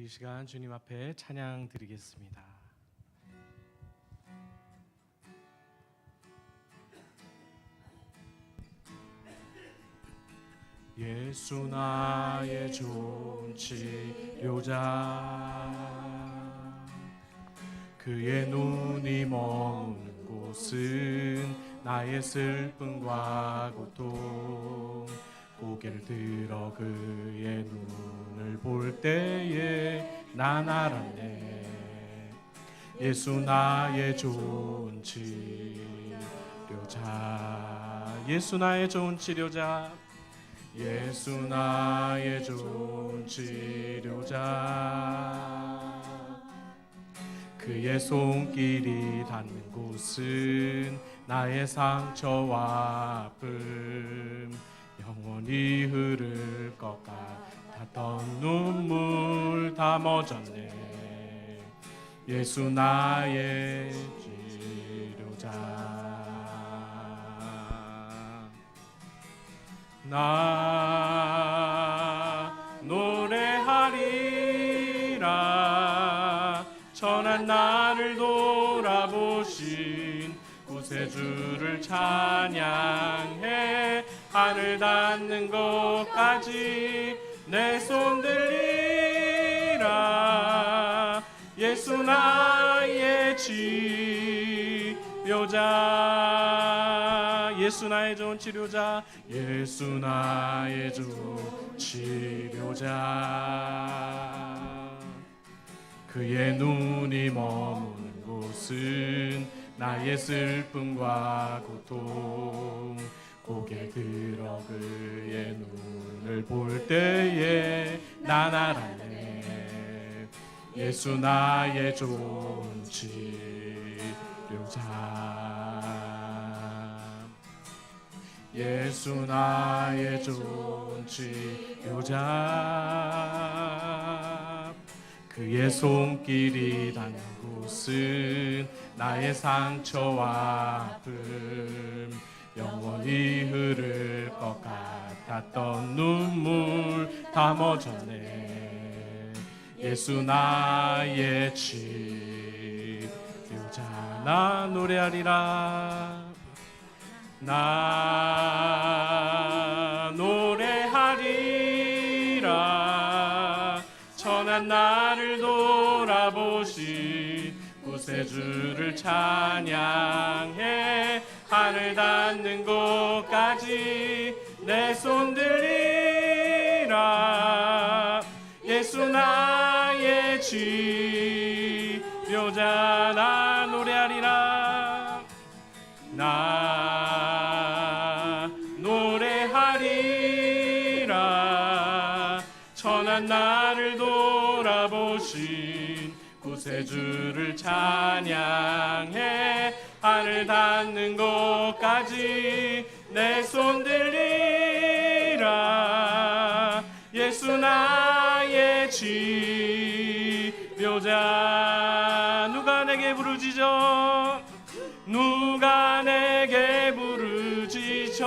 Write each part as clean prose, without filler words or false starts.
우리 이 시간 주님 앞에 찬양 드리겠습니다. 예수 나의 좋은 치료자, 그의 눈이 머무는 곳은 나의 슬픔과 고통. 고개를 들어 그의 눈을 볼 때에 난 알았네. 예수 나의 좋은 치료자, 예수 나의 좋은 치료자, 예수 나의 좋은 치료자. 그의 손길이 닿는 곳은 나의 상처와 아픔. 영원히 흐를 것 같았던 눈물 다 멎었네. 예수 나의 치료자. 나 노래하리라. 천한 나를 돌아보신 구세주를 찬양해. 하늘 닿는 곳까지 내 손 들리라. 예수 나의 치료자, 예수 나의 좋은 치료자, 예수 나의 좋은 치료자. 그의 눈이 머무는 곳은 나의 슬픔과 고통. 고개 들어 그의 눈을 볼 때에 난 알았네. 예수 나의 좋은 치료자, 예수 나의 좋은 치료자. 그의 손길이 닿는 곳은 나의 상처와 아픔. 영원히 흐를 것 같았던 눈물 다 멎었네. 예수 나의 치료자. 나 노래하리라. 나 노래하리라. 천한 나를 돌아보신 구세주를 찬양해. 하늘 닿는 곳까지 내 손 들리라. 예수 나의 치료자. 나 노래하리라. 나 노래하리라. 천한 나를 돌아보신 구세주를 찬양해. 하늘 닿는 곳까지 내 손 들리라. 예수 나의 치료자. 누가 내게 부르짖어, 누가 내게 부르짖어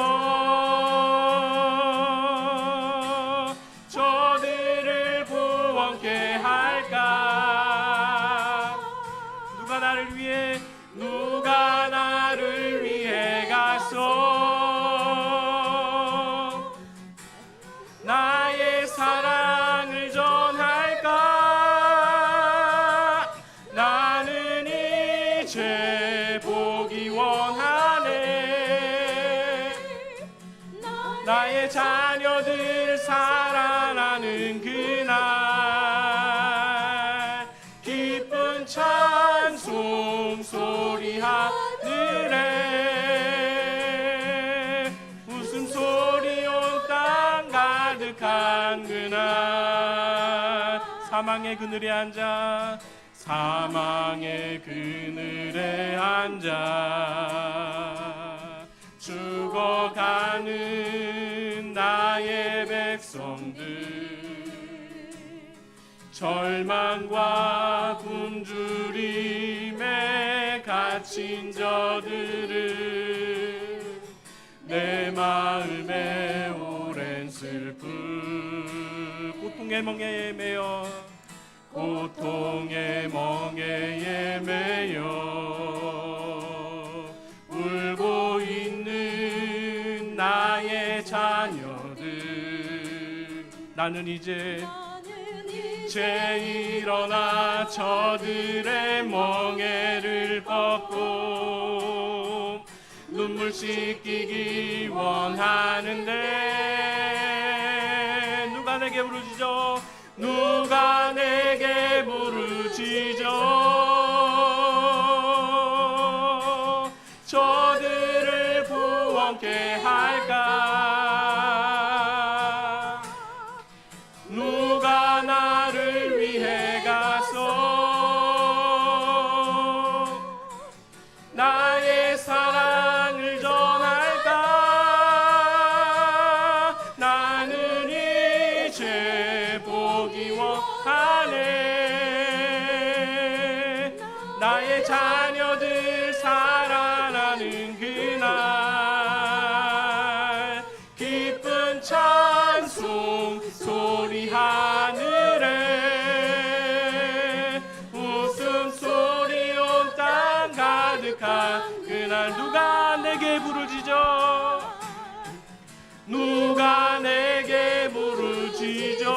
저들을 구원케 할까. 누가 나를 위해, 누가 나를 위해 가서 나의 사랑을 전할까. 나는 이제 보기 원하네. 나의 자녀들 살아나는 그날 기쁜 찬송 소리 하늘에 웃음소리 온 땅 가득한 그날. 사망의 그늘에 앉아, 사망의 그늘에 앉아 죽어가는 나의 백성들. 절망과 굶주림에 갇힌 저들을 내 마음에 오랜 슬픔 고통의 멍에 매여 나는 이제 일어나 저들의 멍에를 꺾고 눈물 씻기기 원하는데 누가 내게 부르짖어 누가 내게 부르짖어 저들을 구원케 할까 누가 나를 위해 가서 나의 사랑을 전할까 나는 이제 보기 원하네 나의 자녀들 살아나는 그날 기쁜 찬송 소리 하늘에 웃음소리 온 땅 가득한 그날 누가 내게 부르짖어 누가 내게 부르짖어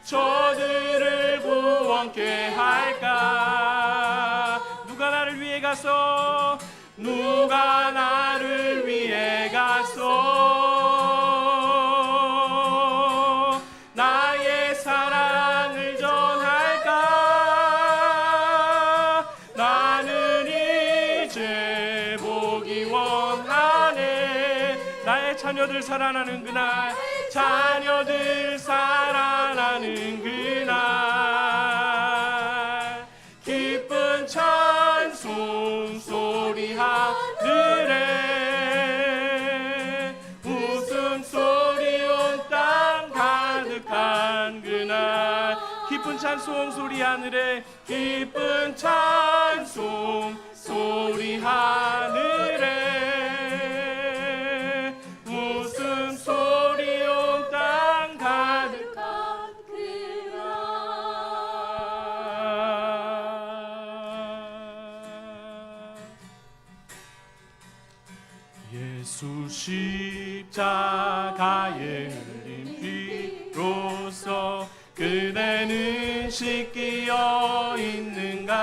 저들을 구원케 할까 누가 나를 위해 가서 누가 나를 위해 가서 나의 사랑을 전할까 나는 이제 보기 원하네 나의 자녀들 살아나는 그날 자녀들 살아나는 그날 기쁜 찬송 소리 하늘에 웃음소리 온 땅 가득한 그날 기쁜 찬송 소리 하늘에 기쁜 찬송 소리 하늘에 웃음소리 온 땅 가득한 예수 십자가에 흘린 피로써 그대는 씻기어 있는가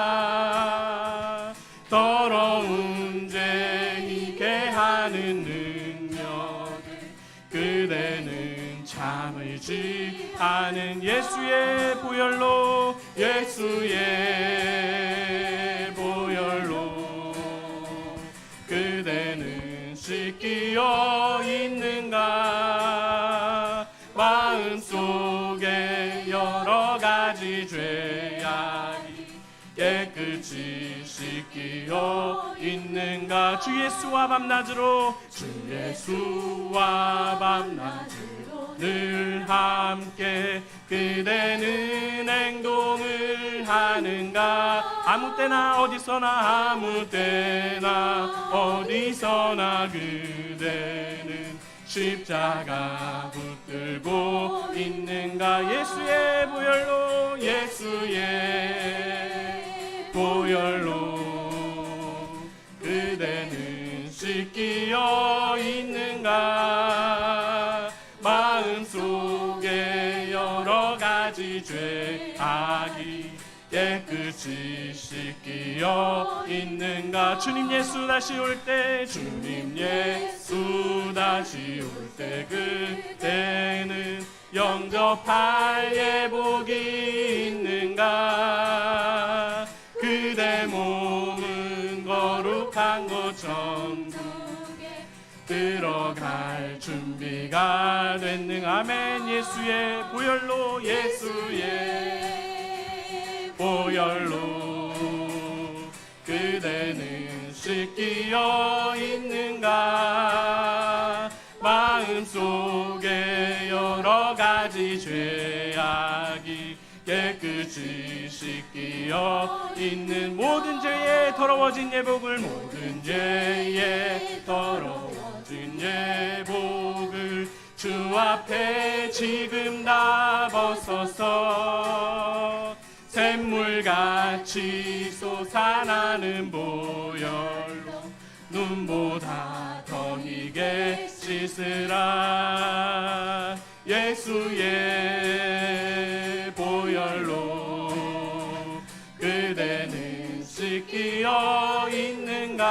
더러운 죄 잊게 하는 능력을 그대는 참을지 않은 예수의 보혈로 그대는 씻기어 있는가 마음속에 여러 가지 죄악이 깨끗이 씻기어 있는가 주 예수와 밤낮으로 늘 함께 그대는 행동을 하는가 아무 때나 어디서나 그대는 십자가 붙들고 있는가 예수의 보혈로 그대는 씻기어 있는가 마음속에 여러 가지 죄악이 깨끗이 씻기어 있는가 주님 예수 다시 올 때 그때는 영접할 예복이 있는가 그대 몸은 거룩한 곳 천국에 들어갈 준비가 됐는가 아멘 예수의 보혈로 그대는 씻기어 있는가 마음속에 여러 가지 죄악이 깨끗이 씻기어 있는 모든 죄에 더러워진 예복을 주 앞에 지금 다 벗어서 샘물같이 솟아나는 보혈로 눈보다 더 희게 씻으라. 예수의 보혈로 그대는 씻기어 있는가.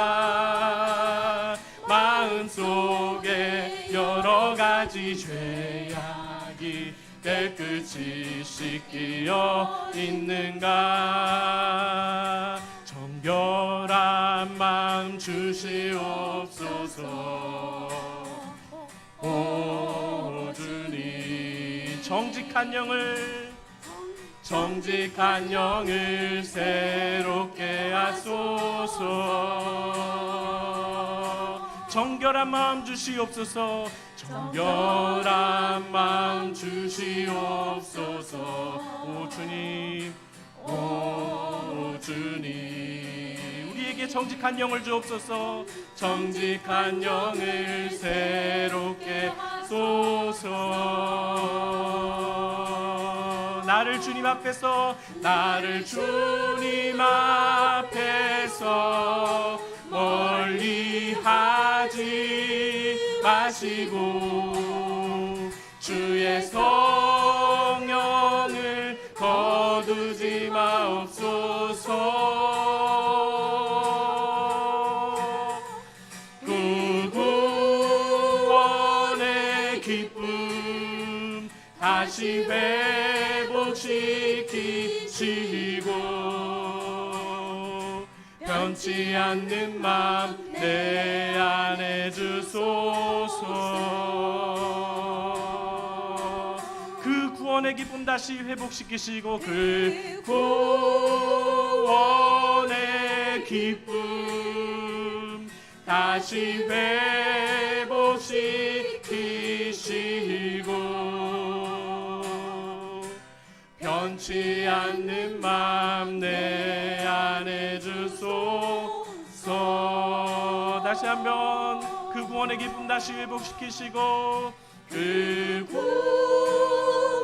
마음속에 여러 가지 죄악이 깨끗이 씻기어 있는가. 정결한 마음 주시옵소서. 오 주님, 정직한 영을 새롭게 하소서. 정결한 마음 주시옵소서. 정결한 마음 주시옵소서. 오 주님, 오 주님, 우리에게 정직한 영을 주옵소서. 정직한 영을 새롭게 하소서. 나를 주님 앞에서 멀리 하지 마시고 주의 성령을 거두지 마옵소서. 그 구원의 기쁨 다시 회복시키시고 변치 않는 맘 내 안에 주소서. 그 구원의 기쁨 다시 회복시키시고 그 구원의 기쁨 다시 회복시키시고 변치 않는 맘 내 안에 주소서. 다시 한번 그 구원의 기쁨 다시 회복시키시고 그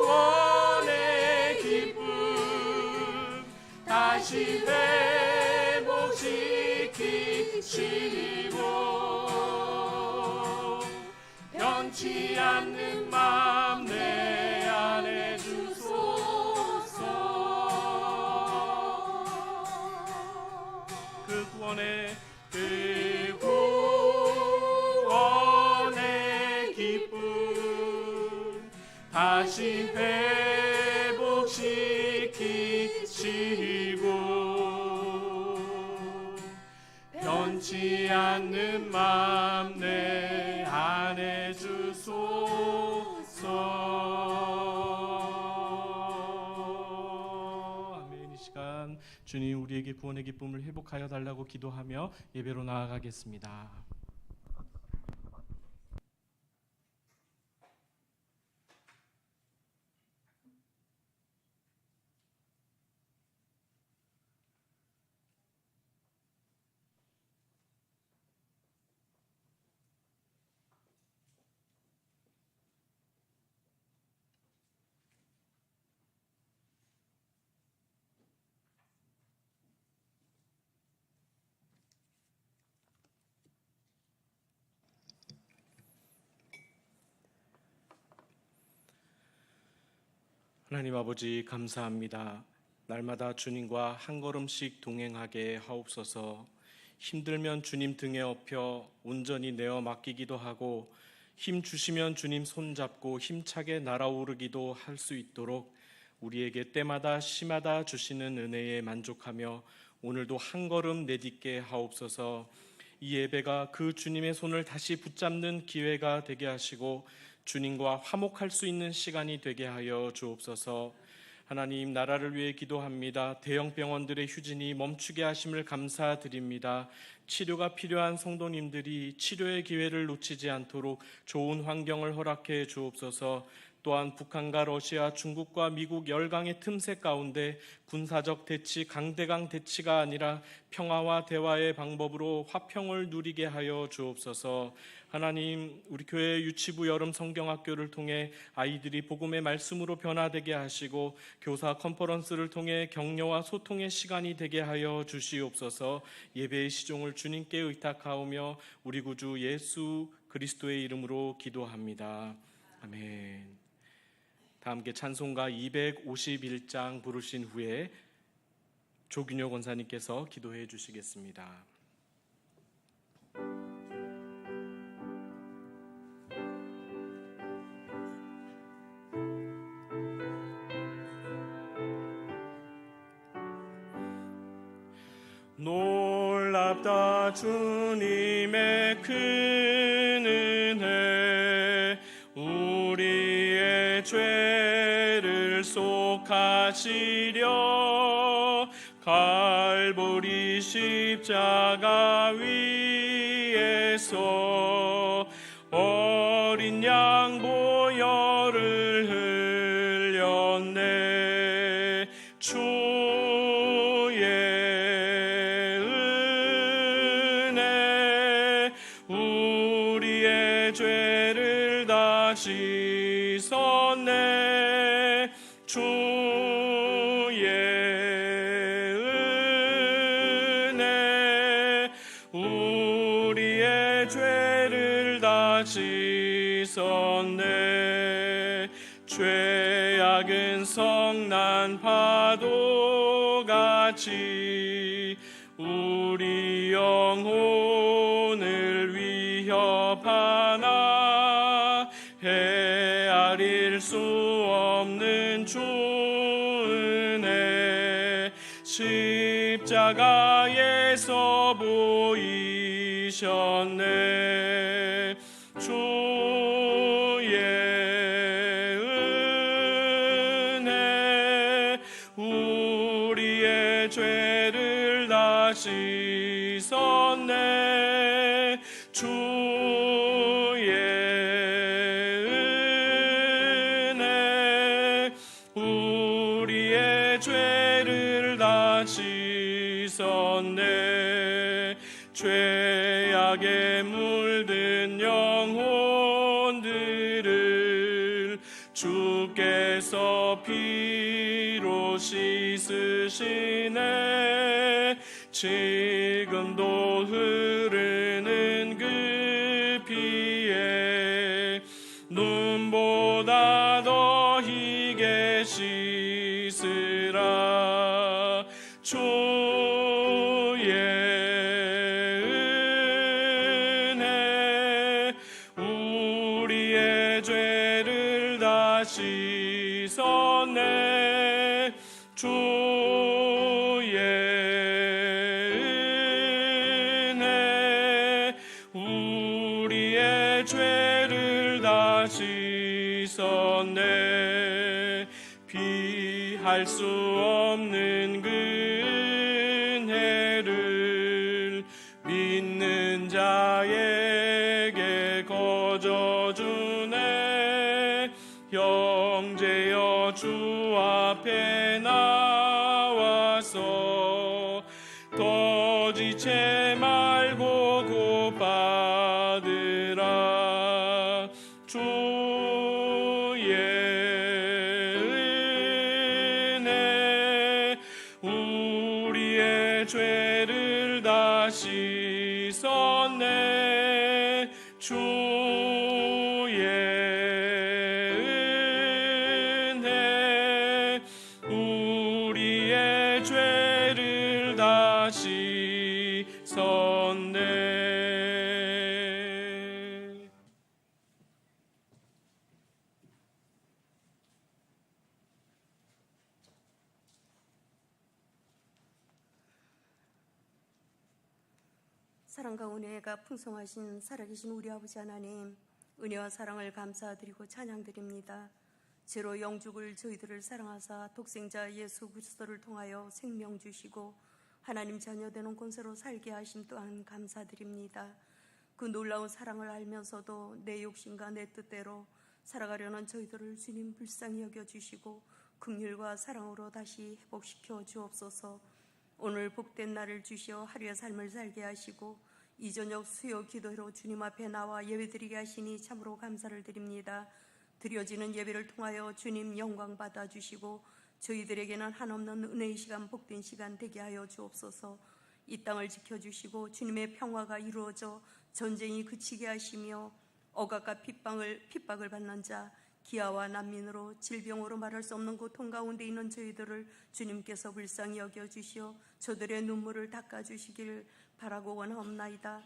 구원의 기쁨 다시 회복시키시고 변치 않는 맘 내 안에 주소서. 그 구원의 기쁨 다시 회복시키시고 변치 않는 맘 내 안에 주소서. 아멘. 이 시간 주님 우리에게 구원의 기쁨을 회복하여 달라고 기도하며 예배로 나아가겠습니다. 하나님 아버지 감사합니다. 날마다 주님과 한 걸음씩 동행하게 하옵소서. 힘들면 주님 등에 업혀 온전히 내어 맡기기도 하고 힘 주시면 주님 손잡고 힘차게 날아오르기도 할 수 있도록 우리에게 때마다 시마다 주시는 은혜에 만족하며 오늘도 한 걸음 내딛게 하옵소서. 이 예배가 그 주님의 손을 다시 붙잡는 기회가 되게 하시고 주님과 화목할 수 있는 시간이 되게 하여 주옵소서. 하나님, 나라를 위해 기도합니다. 대형 병원들의 휴진이 멈추게 하심을 감사드립니다. 치료가 필요한 성도님들이 치료의 기회를 놓치지 않도록 좋은 환경을 허락해 주옵소서. 또한 북한과 러시아, 중국과 미국 열강의 틈새 가운데 군사적 대치, 강대강 대치가 아니라 평화와 대화의 방법으로 화평을 누리게 하여 주옵소서. 하나님, 우리 교회 유치부 여름 성경학교를 통해 아이들이 복음의 말씀으로 변화되게 하시고 교사 컨퍼런스를 통해 격려와 소통의 시간이 되게 하여 주시옵소서. 예배의 시종을 주님께 의탁하오며 우리 구주 예수 그리스도의 이름으로 기도합니다. 아멘. 다 함께 찬송가 251장 부르신 후에 조균효 권사님께서 기도해 주시겠습니다. 놀랍다 주님의 큰 은혜, 우리의 죄를 속하시려 갈보리 십자가 위에서 어린 양 보혈을 흘렸네. 주의 은혜 우리의 죄를 다 씻었네. 주의 은혜 우리의 죄를 다 씻었네. 죄악은 성난 파도같이 우리 영혼을 위협하나 헤아릴 수 없는 주 은혜 십자가에서 보이셨네. 주의 은혜 우리의 죄를 다 씻었네. 주의 은혜 우리의 죄를 다 씻었네. 죄악에 물든 영혼들을 주께서 피로 씻으시네. 지금도 흐르는 그 피에 눈보다 더 희게 씻으라. 주의 은혜 우리의 죄를 다 씻었네. 주의 은혜 우리의 죄를 다 씻었네. 피할 수 없는 그 은혜를 믿는 자에게 거저주네. 형제여 주 앞에 나와서 더 지체 말고 곧 받으라. 주의 은혜 우리의 죄를 다 씻었네. 주의 은혜 우리의 죄를 다 씻었네. 사랑과 은혜가 풍성하신 살아계신 우리 아버지 하나님, 은혜와 사랑을 감사드리고 찬양드립니다. 죄로 영죽을 저희들을 사랑하사 독생자 예수 그리스도를 통하여 생명 주시고 하나님 자녀 되는 권세로 살게 하심 또한 감사드립니다. 그 놀라운 사랑을 알면서도 내 욕심과 내 뜻대로 살아가려는 저희들을 주님 불쌍히 여겨주시고 긍휼과 사랑으로 다시 회복시켜 주옵소서. 오늘 복된 날을 주시어 하루의 삶을 살게 하시고 이 저녁 수요 기도회로 주님 앞에 나와 예배드리게 하시니 참으로 감사를 드립니다. 드려지는 예배를 통하여 주님 영광 받아주시고 저희들에게는 한없는 은혜의 시간, 복된 시간 되게 하여 주옵소서. 이 땅을 지켜주시고 주님의 평화가 이루어져 전쟁이 그치게 하시며 억압과 핍박을 받는 자, 기아와 난민으로 질병으로 말할 수 없는 고통 가운데 있는 저희들을 주님께서 불쌍히 여겨주시어 저들의 눈물을 닦아주시길 바라고 원하옵나이다.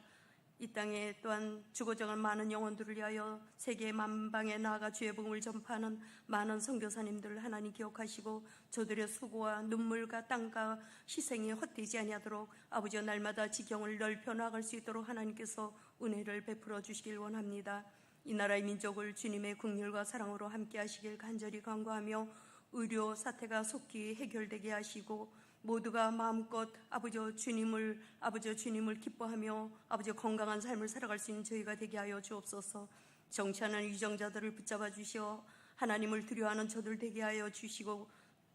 이 땅에 또한 죽어져갈 많은 영혼들을 위하여 세계 만방에 나아가 주의 복음을 전파하는 많은 선교사님들을 하나님 기억하시고 저들의 수고와 눈물과 땀과 희생이 헛되지 아니하도록 아버지의 날마다 지경을 넓혀 나갈 수 있도록 하나님께서 은혜를 베풀어 주시길 원합니다. 이 나라의 민족을 주님의 긍휼과 사랑으로 함께 하시길 간절히 간구하며 의료 사태가 속히 해결되게 하시고 모두가 마음껏 아버지 주님을 기뻐하며 아버지 건강한 삶을 살아갈 수 있는 저희가 되게 하여 주옵소서. 정치하는 위정자들을 붙잡아 주시어 하나님을 두려워하는 저들 되게 하여 주시고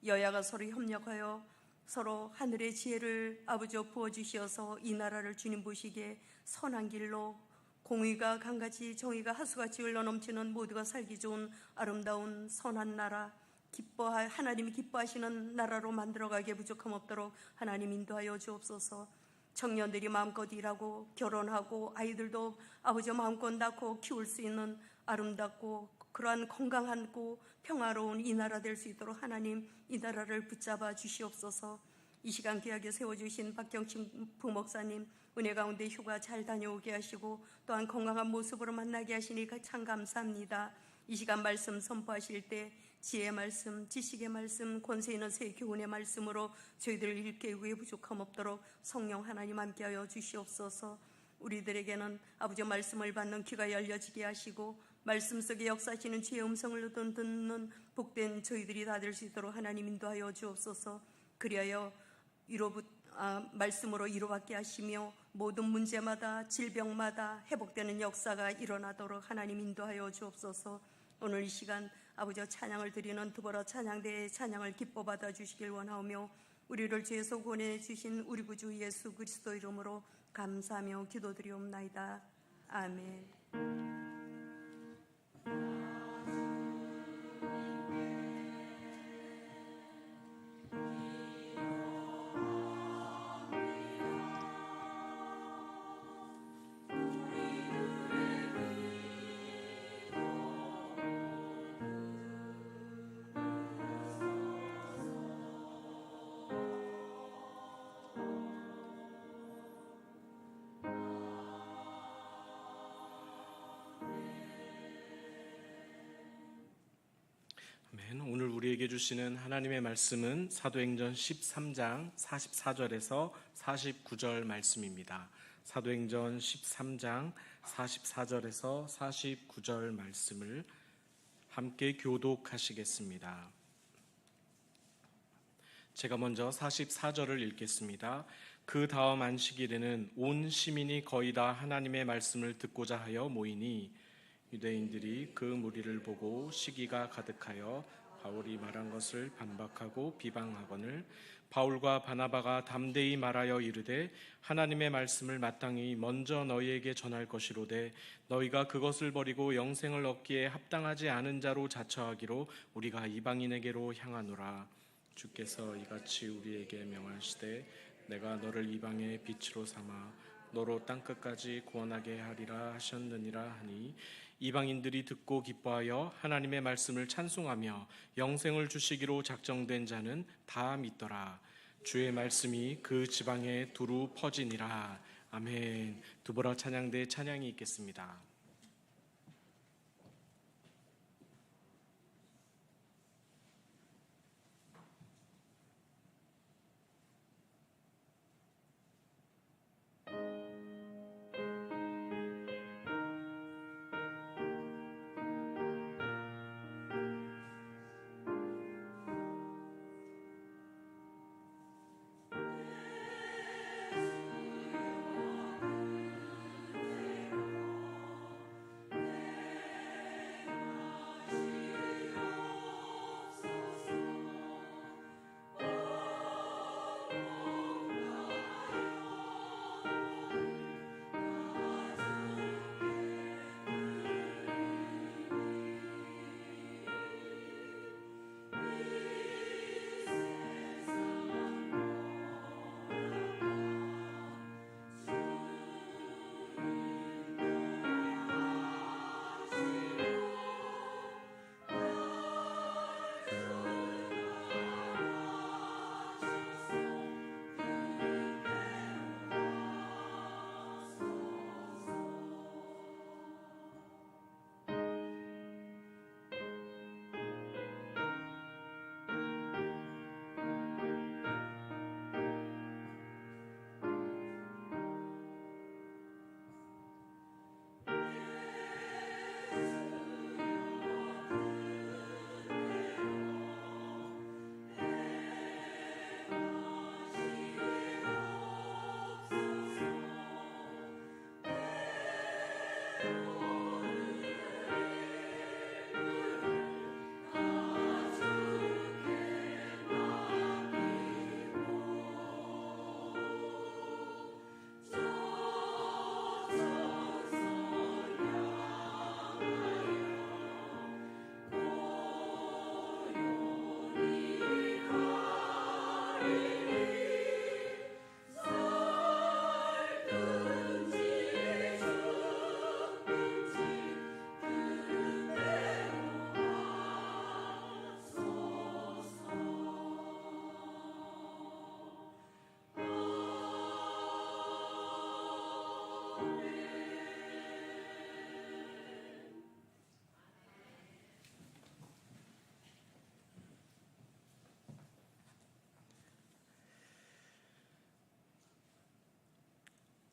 여야가 서로 협력하여 서로 하늘의 지혜를 아버지 부어 주시어서 이 나라를 주님 보시기에 선한 길로 공의가 강같이 정의가 하수같이 흘러넘치는 모두가 살기 좋은 아름다운 선한 나라, 하나님이 기뻐하시는 나라로 만들어가기에 부족함 없도록 하나님 인도하여 주옵소서. 청년들이 마음껏 일하고 결혼하고 아이들도 아버지 마음껏 낳고 키울 수 있는 아름답고 그러한 건강하고 평화로운 이 나라 될 수 있도록 하나님 이 나라를 붙잡아 주시옵소서. 이 시간 귀하게 세워주신 박경신 부목사님 은혜 가운데 휴가 잘 다녀오게 하시고 또한 건강한 모습으로 만나게 하시니까 참 감사합니다. 이 시간 말씀 선포하실 때 지혜의 말씀, 지식의 말씀, 권세 있는 새 교훈의 말씀으로 저희들을 일깨우기 위해 부족함 없도록 성령 하나님 함께하여 주시옵소서. 우리들에게는 아버지 말씀을 받는 귀가 열려지게 하시고 말씀 속에 역사하시는 주의 음성을 듣는 복된 저희들이 다 될 수 있도록 하나님 인도하여 주옵소서. 그리하여 말씀으로 위로받게 하시며 모든 문제마다 질병마다 회복되는 역사가 일어나도록 하나님 인도하여 주옵소서. 오늘 이 시간 아버지 찬양을 드리는 두보라 찬양대의 찬양을 기뻐 받아 주시길 원하오며 우리를 죄에서 구원해 주신 우리 구주 예수 그리스도 이름으로 감사하며 기도드리옵나이다. 아멘. 오늘 우리에게 주시는 하나님의 말씀은 사도행전 13장 44절에서 49절 말씀입니다. 사도행전 13장 44절에서 49절 말씀을 함께 교독하시겠습니다. 제가 먼저 44절을 읽겠습니다. 그 다음 안식일에는 온 시민이 거의 다 하나님의 말씀을 듣고자 하여 모이니 유대인들이 그 무리를 보고 시기가 가득하여 바울이 말한 것을 반박하고 비방하거늘 바울과 바나바가 담대히 말하여 이르되 하나님의 말씀을 마땅히 먼저 너희에게 전할 것이로되 너희가 그것을 버리고 영생을 얻기에 합당하지 않은 자로 자처하기로 우리가 이방인에게로 향하노라. 주께서 이같이 우리에게 명하시되 내가 너를 이방의 빛으로 삼아 너로 땅끝까지 구원하게 하리라 하셨느니라 하니 이방인들이 듣고 기뻐하여 하나님의 말씀을 찬송하며 영생을 주시기로 작정된 자는 다 믿더라. 주의 말씀이 그 지방에 두루 퍼지니라. 아멘. 두보라 찬양대 찬양이 있겠습니다.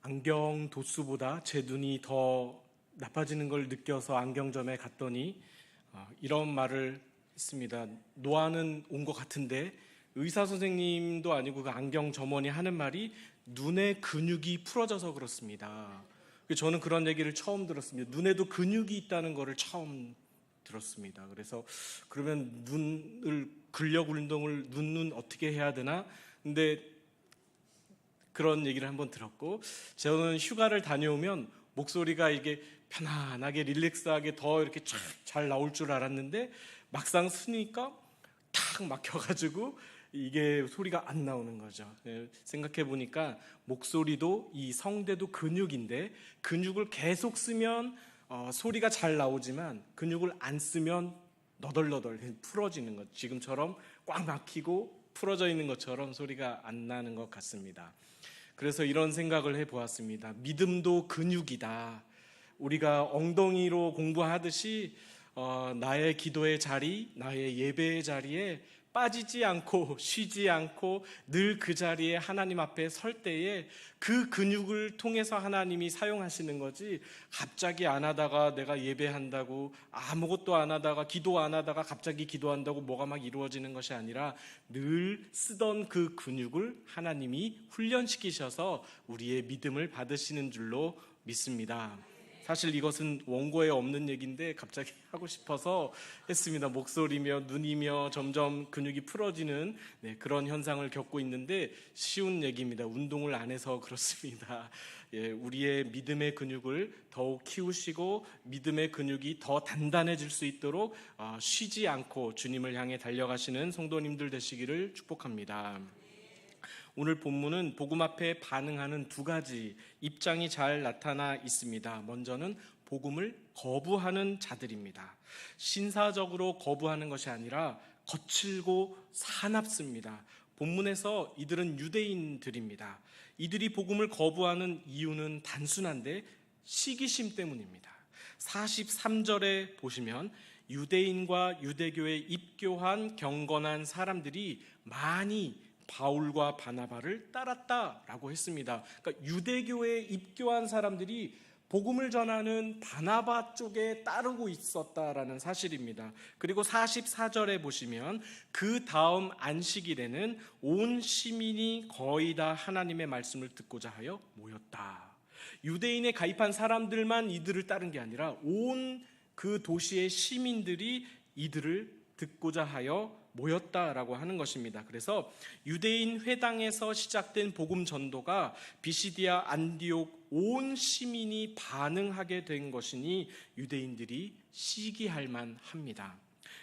안경 도수보다 제 눈이 더 나빠지는 걸 느껴서 안경점에 갔더니 이런 말을 했습니다. 노안은 온 것 같은데, 의사 선생님도 아니고 그 안경 점원이 하는 말이 눈의 근육이 풀어져서 그렇습니다. 저는 그런 얘기를 처음 들었습니다. 눈에도 근육이 있다는 거를 처음 들었습니다. 그래서 그러면 눈을 근력 운동을 눈 어떻게 해야 되나? 근데 그런 얘기를 한번 들었고, 저는 휴가를 다녀오면 목소리가 이게 편안하게 릴렉스하게 더 이렇게 잘 나올 줄 알았는데 막상 쓰니까 탁 막혀가지고 이게 소리가 안 나오는 거죠. 생각해 보니까 목소리도 이 성대도 근육인데, 근육을 계속 쓰면 소리가 잘 나오지만 근육을 안 쓰면 너덜너덜 풀어지는 것, 지금처럼 꽉 막히고 풀어져 있는 것처럼 소리가 안 나는 것 같습니다. 그래서 이런 생각을 해보았습니다. 믿음도 근육이다. 우리가 엉덩이로 공부하듯이 나의 기도의 자리, 나의 예배의 자리에 빠지지 않고 쉬지 않고 늘 그 자리에 하나님 앞에 설 때에 그 근육을 통해서 하나님이 사용하시는 거지, 갑자기 안 하다가 내가 예배한다고 아무것도 안 하다가 기도 안 하다가 갑자기 기도한다고 뭐가 막 이루어지는 것이 아니라 늘 쓰던 그 근육을 하나님이 훈련시키셔서 우리의 믿음을 받으시는 줄로 믿습니다. 사실 이것은 원고에 없는 얘기인데 갑자기 하고 싶어서 했습니다. 목소리며 눈이며 점점 근육이 풀어지는 그런 현상을 겪고 있는데 쉬운 얘기입니다. 운동을 안 해서 그렇습니다. 우리의 믿음의 근육을 더욱 키우시고 믿음의 근육이 더 단단해질 수 있도록 쉬지 않고 주님을 향해 달려가시는 성도님들 되시기를 축복합니다. 오늘 본문은 복음 앞에 반응하는 두 가지 입장이 잘 나타나 있습니다. 먼저는 복음을 거부하는 자들입니다. 신사적으로 거부하는 것이 아니라 거칠고 사납습니다. 본문에서 이들은 유대인들입니다. 이들이 복음을 거부하는 이유는 단순한데 시기심 때문입니다. 43절에 보시면 유대인과 유대교에 입교한 경건한 사람들이 많이 바울과 바나바를 따랐다라고 했습니다. 그러니까 유대교에 입교한 사람들이 복음을 전하는 바나바 쪽에 따르고 있었다라는 사실입니다. 그리고 44절에 보시면 그 다음 안식일에는 온 시민이 거의 다 하나님의 말씀을 듣고자 하여 모였다. 유대인에 가입한 사람들만 이들을 따른 게 아니라 온 그 도시의 시민들이 이들을 듣고자 하여 모였다라고 하는 것입니다. 그래서 유대인 회당에서 시작된 복음 전도가 비시디아 안디옥 온 시민이 반응하게 된 것이니 유대인들이 시기할 만합니다.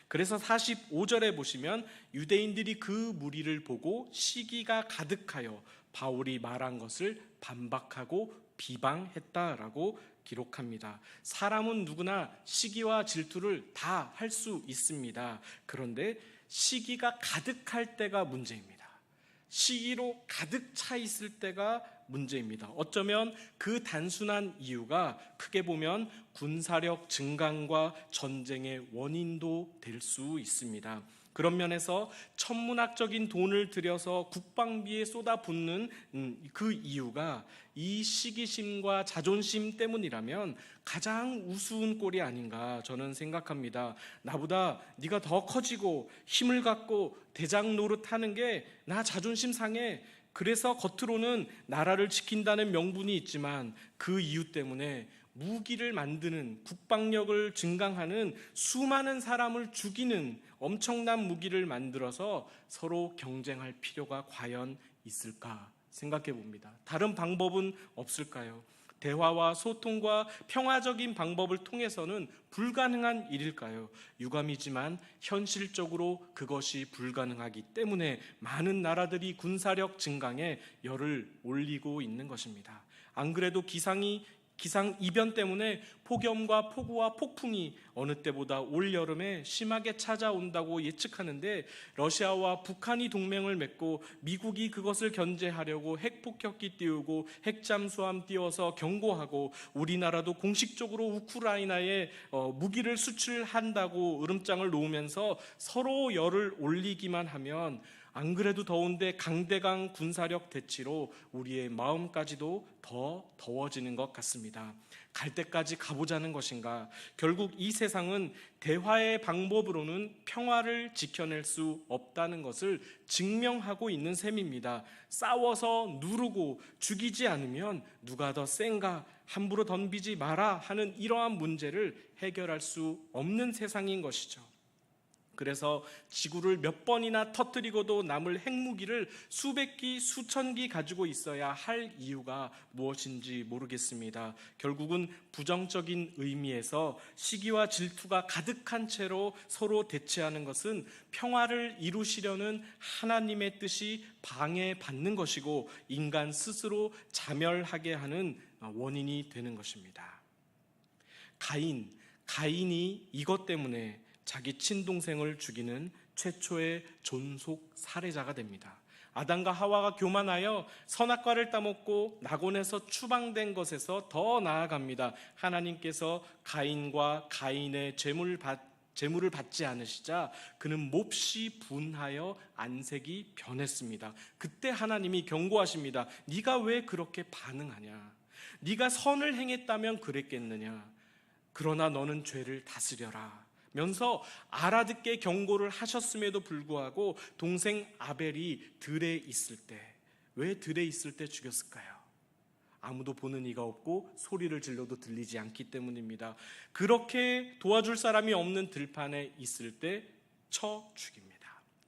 그래서 45절에 보시면 유대인들이 그 무리를 보고 시기가 가득하여 바울이 말한 것을 반박하고 비방했다라고 기록합니다. 사람은 누구나 시기와 질투를 다 할 수 있습니다. 그런데 시기가 가득할 때가 문제입니다. 시기로 가득 차 있을 때가 문제입니다. 어쩌면 그 단순한 이유가 크게 보면 군사력 증강과 전쟁의 원인도 될 수 있습니다. 그런 면에서 천문학적인 돈을 들여서 국방비에 쏟아붓는 그 이유가 이 시기심과 자존심 때문이라면 가장 우스운 꼴이 아닌가 저는 생각합니다. 나보다 네가 더 커지고 힘을 갖고 대장 노릇하는 게 나 자존심 상해. 그래서 겉으로는 나라를 지킨다는 명분이 있지만 그 이유 때문에 무기를 만드는, 국방력을 증강하는, 수많은 사람을 죽이는 엄청난 무기를 만들어서 서로 경쟁할 필요가 과연 있을까 생각해 봅니다. 다른 방법은 없을까요? 대화와 소통과 평화적인 방법을 통해서는 불가능한 일일까요? 유감이지만 현실적으로 그것이 불가능하기 때문에 많은 나라들이 군사력 증강에 열을 올리고 있는 것입니다. 안 그래도 기상 이변 때문에 폭염과 폭우와 폭풍이 어느 때보다 올 여름에 심하게 찾아온다고 예측하는데, 러시아와 북한이 동맹을 맺고 미국이 그것을 견제하려고 핵폭격기 띄우고 핵잠수함 띄워서 경고하고, 우리나라도 공식적으로 우크라이나에 무기를 수출한다고 으름장을 놓으면서 서로 열을 올리기만 하면 안 그래도 더운데 강대강 군사력 대치로 우리의 마음까지도 더 더워지는 것 같습니다. 갈 때까지 가보자는 것인가? 결국 이 세상은 대화의 방법으로는 평화를 지켜낼 수 없다는 것을 증명하고 있는 셈입니다. 싸워서 누르고 죽이지 않으면 누가 더 센가? 함부로 덤비지 마라 하는 이러한 문제를 해결할 수 없는 세상인 것이죠. 그래서 지구를 몇 번이나 터뜨리고도 남을 핵무기를 수백 기, 수천 기 가지고 있어야 할 이유가 무엇인지 모르겠습니다. 결국은 부정적인 의미에서 시기와 질투가 가득한 채로 서로 대치하는 것은 평화를 이루시려는 하나님의 뜻이 방해받는 것이고 인간 스스로 자멸하게 하는 원인이 되는 것입니다. 가인이 이것 때문에 자기 친동생을 죽이는 최초의 존속 살해자가 됩니다. 아담과 하와가 교만하여 선악과를 따먹고 낙원에서 추방된 것에서 더 나아갑니다. 하나님께서 가인과 가인의 재물을 받지 않으시자 그는 몹시 분하여 안색이 변했습니다. 그때 하나님이 경고하십니다. 네가 왜 그렇게 반응하냐? 네가 선을 행했다면 그랬겠느냐? 그러나 너는 죄를 다스려라 면서 알아듣게 경고를 하셨음에도 불구하고 동생 아벨이 들에 있을 때, 왜 들에 있을 때 죽였을까요? 아무도 보는 이가 없고 소리를 질러도 들리지 않기 때문입니다. 그렇게 도와줄 사람이 없는 들판에 있을 때 쳐 죽입니다.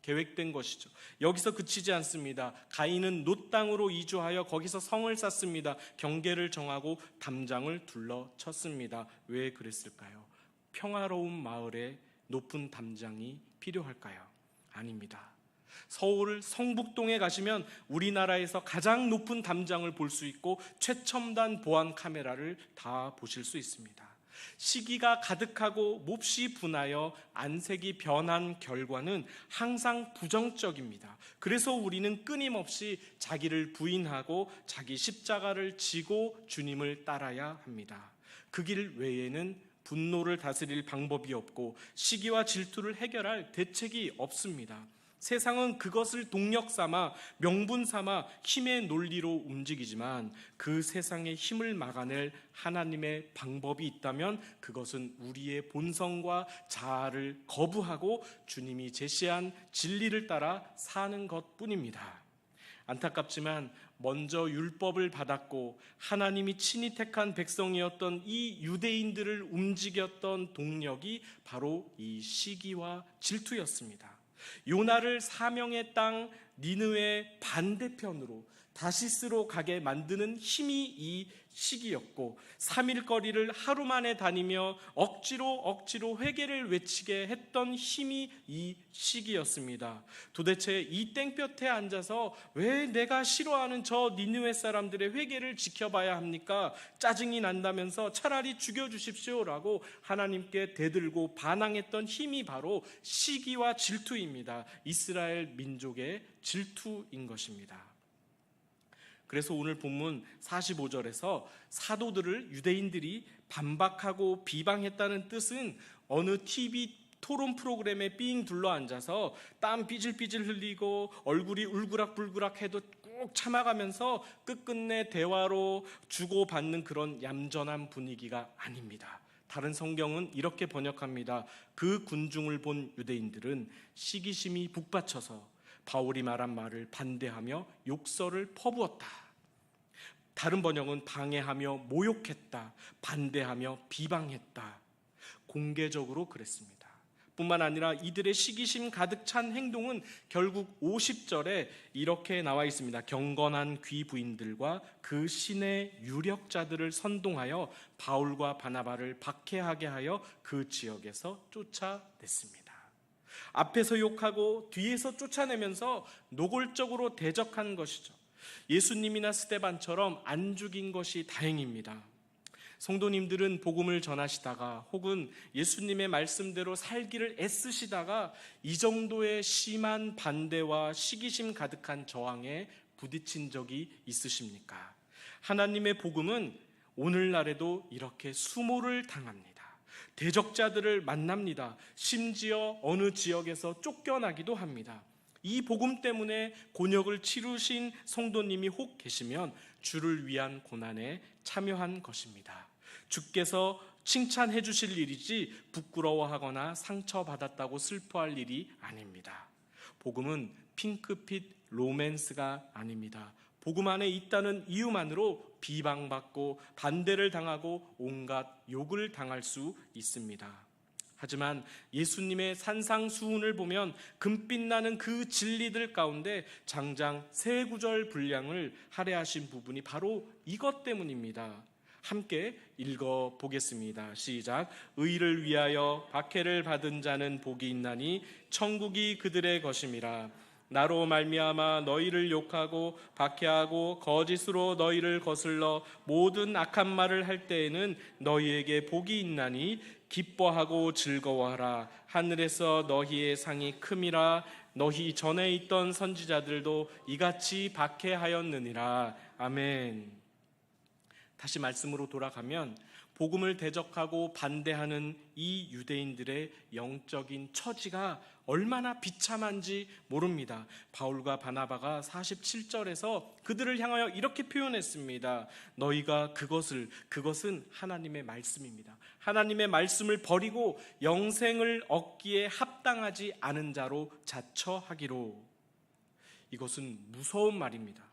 계획된 것이죠. 여기서 그치지 않습니다. 가인은 놋 땅으로 이주하여 거기서 성을 쌓습니다. 경계를 정하고 담장을 둘러쳤습니다. 왜 그랬을까요? 평화로운 마을에 높은 담장이 필요할까요? 아닙니다. 서울 성북동에 가시면 우리나라에서 가장 높은 담장을 볼 수 있고 최첨단 보안 카메라를 다 보실 수 있습니다. 시기가 가득하고 몹시 분하여 안색이 변한 결과는 항상 부정적입니다. 그래서 우리는 끊임없이 자기를 부인하고 자기 십자가를 지고 주님을 따라야 합니다. 그 길 외에는 분노를 다스릴 방법이 없고 시기와 질투를 해결할 대책이 없습니다. 세상은 그것을 동력 삼아 명분 삼아 힘의 논리로 움직이지만 그 세상의 힘을 막아낼 하나님의 방법이 있다면 그것은 우리의 본성과 자아를 거부하고 주님이 제시한 진리를 따라 사는 것뿐입니다. 안타깝지만 먼저 율법을 받았고 하나님이 친히 택한 백성이었던 이 유대인들을 움직였던 동력이 바로 이 시기와 질투였습니다. 요나를 사명의 땅 니느웨 반대편으로 다시스로 가게 만드는 힘이 이 시기였고 3일 거리를 하루 만에 다니며 억지로 회개를 외치게 했던 힘이 이 시기였습니다. 도대체 이 땡볕에 앉아서 왜 내가 싫어하는 저 니느웨 사람들의 회개를 지켜봐야 합니까? 짜증이 난다면서 차라리 죽여주십시오라고 하나님께 대들고 반항했던 힘이 바로 시기와 질투입니다. 이스라엘 민족의 질투인 것입니다. 그래서 오늘 본문 45절에서 사도들을 유대인들이 반박하고 비방했다는 뜻은 어느 TV 토론 프로그램에 삥 둘러앉아서 땀 삐질삐질 흘리고 얼굴이 울그락불그락 해도 꾹 참아가면서 끝끝내 대화로 주고받는 그런 얌전한 분위기가 아닙니다. 다른 성경은 이렇게 번역합니다. 그 군중을 본 유대인들은 시기심이 북받쳐서 바울이 말한 말을 반대하며 욕설을 퍼부었다. 다른 번역은 방해하며 모욕했다. 반대하며 비방했다. 공개적으로 그랬습니다. 뿐만 아니라 이들의 시기심 가득 찬 행동은 결국 50절에 이렇게 나와 있습니다. 경건한 귀부인들과 그 신의 유력자들을 선동하여 바울과 바나바를 박해하게 하여 그 지역에서 쫓아냈습니다. 앞에서 욕하고 뒤에서 쫓아내면서 노골적으로 대적한 것이죠. 예수님이나 스데반처럼 안 죽인 것이 다행입니다. 성도님들은 복음을 전하시다가 혹은 예수님의 말씀대로 살기를 애쓰시다가 이 정도의 심한 반대와 시기심 가득한 저항에 부딪힌 적이 있으십니까? 하나님의 복음은 오늘날에도 이렇게 수모를 당합니다. 대적자들을 만납니다. 심지어 어느 지역에서 쫓겨나기도 합니다. 이 복음 때문에 곤욕을 치르신 성도님이 혹 계시면 주를 위한 고난에 참여한 것입니다. 주께서 칭찬해 주실 일이지 부끄러워하거나 상처받았다고 슬퍼할 일이 아닙니다. 복음은 핑크빛 로맨스가 아닙니다. 복음 안에 있다는 이유만으로 비방받고 반대를 당하고 온갖 욕을 당할 수 있습니다. 하지만 예수님의 산상수훈을 보면 금빛 나는 그 진리들 가운데 장장 세 구절 분량을 할애하신 부분이 바로 이것 때문입니다. 함께 읽어보겠습니다. 시작. 의를 위하여 박해를 받은 자는 복이 있나니 천국이 그들의 것임이라. 나로 말미암아 너희를 욕하고 박해하고 거짓으로 너희를 거슬러 모든 악한 말을 할 때에는 너희에게 복이 있나니 기뻐하고 즐거워하라. 하늘에서 너희의 상이 큼이라. 너희 전에 있던 선지자들도 이같이 박해하였느니라. 아멘. 다시 말씀으로 돌아가면 복음을 대적하고 반대하는 이 유대인들의 영적인 처지가 얼마나 비참한지 모릅니다. 바울과 바나바가 47절에서 그들을 향하여 이렇게 표현했습니다. 너희가 그것은 하나님의 말씀입니다. 하나님의 말씀을 버리고 영생을 얻기에 합당하지 않은 자로 자처하기로. 이것은 무서운 말입니다.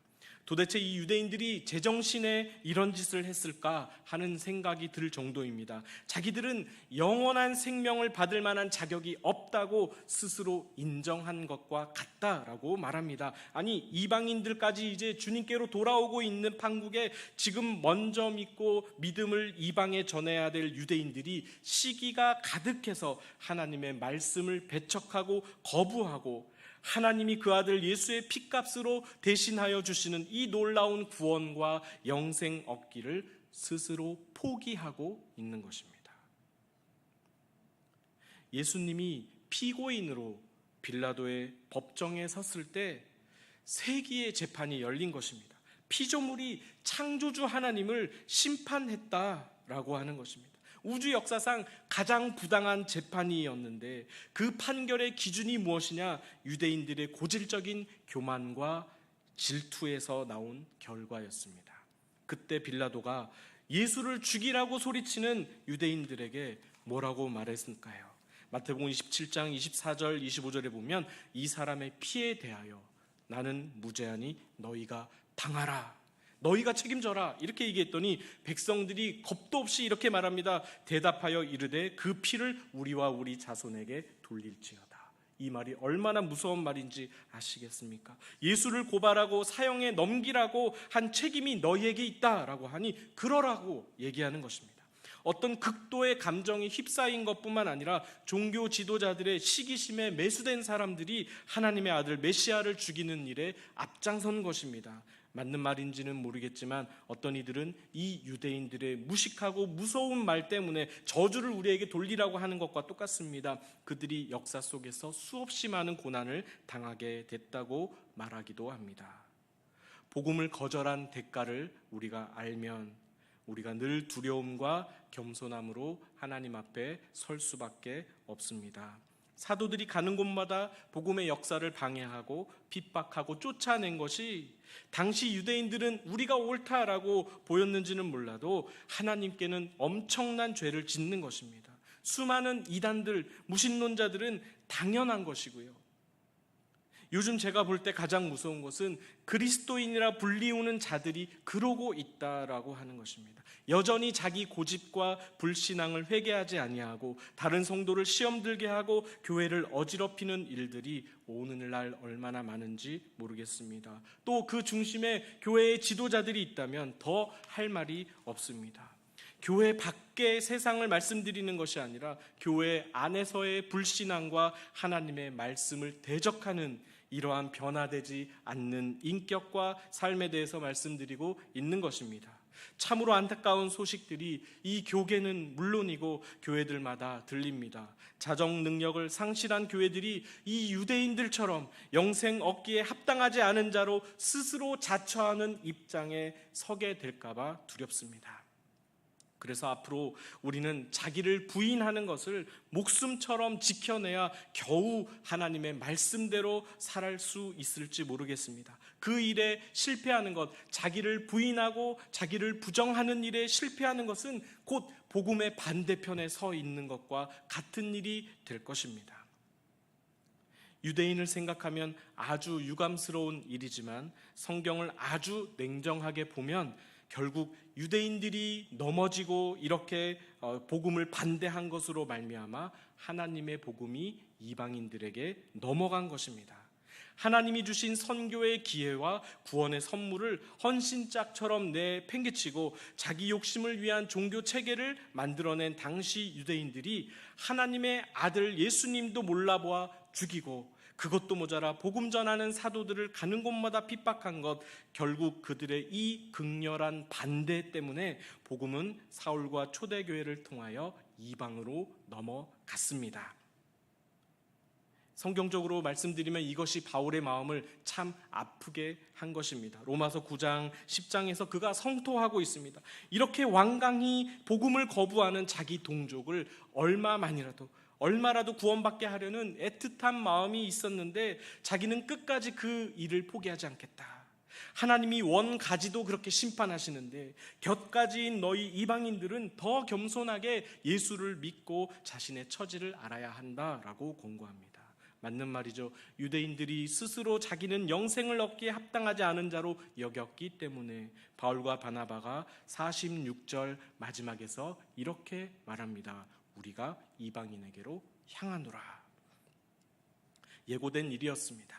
도대체 이 유대인들이 제정신에 이런 짓을 했을까 하는 생각이 들 정도입니다. 자기들은 영원한 생명을 받을 만한 자격이 없다고 스스로 인정한 것과 같다라고 말합니다. 아니, 이방인들까지 이제 주님께로 돌아오고 있는 판국에 지금 먼저 믿고 믿음을 이방에 전해야 될 유대인들이 시기가 가득해서 하나님의 말씀을 배척하고 거부하고 하나님이 그 아들 예수의 피값으로 대신하여 주시는 이 놀라운 구원과 영생 얻기를 스스로 포기하고 있는 것입니다. 예수님이 피고인으로 빌라도의 법정에 섰을 때 세기의 재판이 열린 것입니다. 피조물이 창조주 하나님을 심판했다라고 하는 것입니다. 우주 역사상 가장 부당한 재판이었는데 그 판결의 기준이 무엇이냐? 유대인들의 고질적인 교만과 질투에서 나온 결과였습니다. 그때 빌라도가 예수를 죽이라고 소리치는 유대인들에게 뭐라고 말했을까요? 마태복음 27장 24절 25절에 보면 이 사람의 피에 대하여 나는 무죄하니 너희가 당하라. 너희가 책임져라. 이렇게 얘기했더니 백성들이 겁도 없이 이렇게 말합니다. 대답하여 이르되 그 피를 우리와 우리 자손에게 돌릴지어다. 이 말이 얼마나 무서운 말인지 아시겠습니까? 예수를 고발하고 사형에 넘기라고 한 책임이 너희에게 있다라고 하니 그러라고 얘기하는 것입니다. 어떤 극도의 감정이 휩싸인 것뿐만 아니라 종교 지도자들의 시기심에 매수된 사람들이 하나님의 아들 메시아를 죽이는 일에 앞장선 것입니다. 맞는 말인지는 모르겠지만 어떤 이들은 이 유대인들의 무식하고 무서운 말 때문에 저주를 우리에게 돌리라고 하는 것과 똑같습니다. 그들이 역사 속에서 수없이 많은 고난을 당하게 됐다고 말하기도 합니다. 복음을 거절한 대가를 우리가 알면 우리가 늘 두려움과 겸손함으로 하나님 앞에 설 수밖에 없습니다. 사도들이 가는 곳마다 복음의 역사를 방해하고 핍박하고 쫓아낸 것이 당시 유대인들은 우리가 옳다라고 보였는지는 몰라도 하나님께는 엄청난 죄를 짓는 것입니다. 수많은 이단들, 무신론자들은 당연한 것이고요. 요즘 제가 볼 때 가장 무서운 것은 그리스도인이라 불리우는 자들이 그러고 있다라고 하는 것입니다. 여전히 자기 고집과 불신앙을 회개하지 아니하고 다른 성도를 시험 들게 하고 교회를 어지럽히는 일들이 오늘날 얼마나 많은지 모르겠습니다. 또 그 중심에 교회의 지도자들이 있다면 더 할 말이 없습니다. 교회 밖의 세상을 말씀드리는 것이 아니라 교회 안에서의 불신앙과 하나님의 말씀을 대적하는 이러한 변화되지 않는 인격과 삶에 대해서 말씀드리고 있는 것입니다. 참으로 안타까운 소식들이 이 교계는 물론이고 교회들마다 들립니다. 자정 능력을 상실한 교회들이 이 유대인들처럼 영생 얻기에 합당하지 않은 자로 스스로 자처하는 입장에 서게 될까 봐 두렵습니다. 그래서 앞으로 우리는 자기를 부인하는 것을 목숨처럼 지켜내야 겨우 하나님의 말씀대로 살아갈 수 있을지 모르겠습니다. 그 일에 실패하는 것, 자기를 부인하고 자기를 부정하는 일에 실패하는 것은 곧 복음의 반대편에 서 있는 것과 같은 일이 될 것입니다. 유대인을 생각하면 아주 유감스러운 일이지만 성경을 아주 냉정하게 보면 결국 유대인들이 넘어지고 이렇게 복음을 반대한 것으로 말미암아 하나님의 복음이 이방인들에게 넘어간 것입니다. 하나님이 주신 선교의 기회와 구원의 선물을 헌신짝처럼 내팽개치고 자기 욕심을 위한 종교 체계를 만들어낸 당시 유대인들이 하나님의 아들 예수님도 몰라보아 죽이고, 그것도 모자라 복음 전하는 사도들을 가는 곳마다 핍박한 것, 결국 그들의 이 극렬한 반대 때문에 복음은 사울과 초대교회를 통하여 이방으로 넘어갔습니다. 성경적으로 말씀드리면 이것이 바울의 마음을 참 아프게 한 것입니다. 로마서 9장 10장에서 그가 성토하고 있습니다. 이렇게 완강히 복음을 거부하는 자기 동족을 얼마라도 구원받게 하려는 애틋한 마음이 있었는데 자기는 끝까지 그 일을 포기하지 않겠다. 하나님이 원가지도 그렇게 심판하시는데 곁가지인 너희 이방인들은 더 겸손하게 예수를 믿고 자신의 처지를 알아야 한다라고 권고합니다. 맞는 말이죠. 유대인들이 스스로 자기는 영생을 얻기에 합당하지 않은 자로 여겼기 때문에 바울과 바나바가 46절 마지막에서 이렇게 말합니다. 우리가 이방인에게로 향하노라. 예고된 일이었습니다.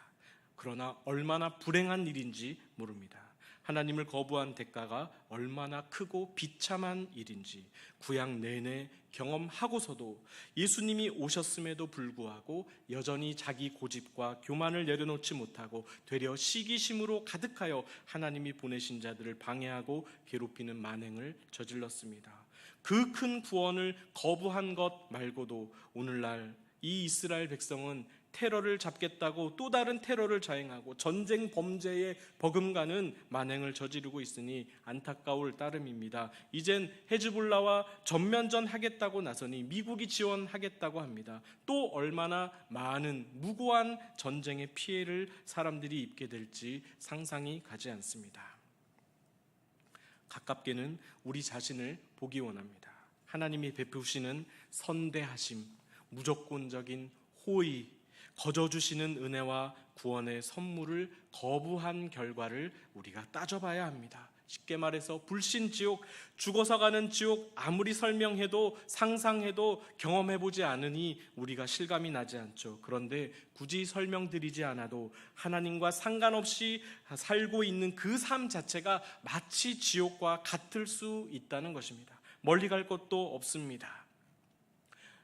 그러나 얼마나 불행한 일인지 모릅니다. 하나님을 거부한 대가가 얼마나 크고 비참한 일인지 구약 내내 경험하고서도 예수님이 오셨음에도 불구하고 여전히 자기 고집과 교만을 내려놓지 못하고 되려 시기심으로 가득하여 하나님이 보내신 자들을 방해하고 괴롭히는 만행을 저질렀습니다. 그 큰 구원을 거부한 것 말고도 오늘날 이 이스라엘 백성은 테러를 잡겠다고 또 다른 테러를 자행하고 전쟁 범죄에 버금가는 만행을 저지르고 있으니 안타까울 따름입니다. 이젠 헤즈볼라와 전면전 하겠다고 나서니 미국이 지원하겠다고 합니다. 또 얼마나 많은 무고한 전쟁의 피해를 사람들이 입게 될지 상상이 가지 않습니다. 가깝게는 우리 자신을 보기 원합니다. 하나님이 베푸시는 선대하심, 무조건적인 호의, 거저주시는 은혜와 구원의 선물을 거부한 결과를 우리가 따져봐야 합니다. 쉽게 말해서 불신지옥, 죽어서 가는 지옥 아무리 설명해도 상상해도 경험해보지 않으니 우리가 실감이 나지 않죠. 그런데 굳이 설명드리지 않아도 하나님과 상관없이 살고 있는 그 삶 자체가 마치 지옥과 같을 수 있다는 것입니다. 멀리 갈 것도 없습니다.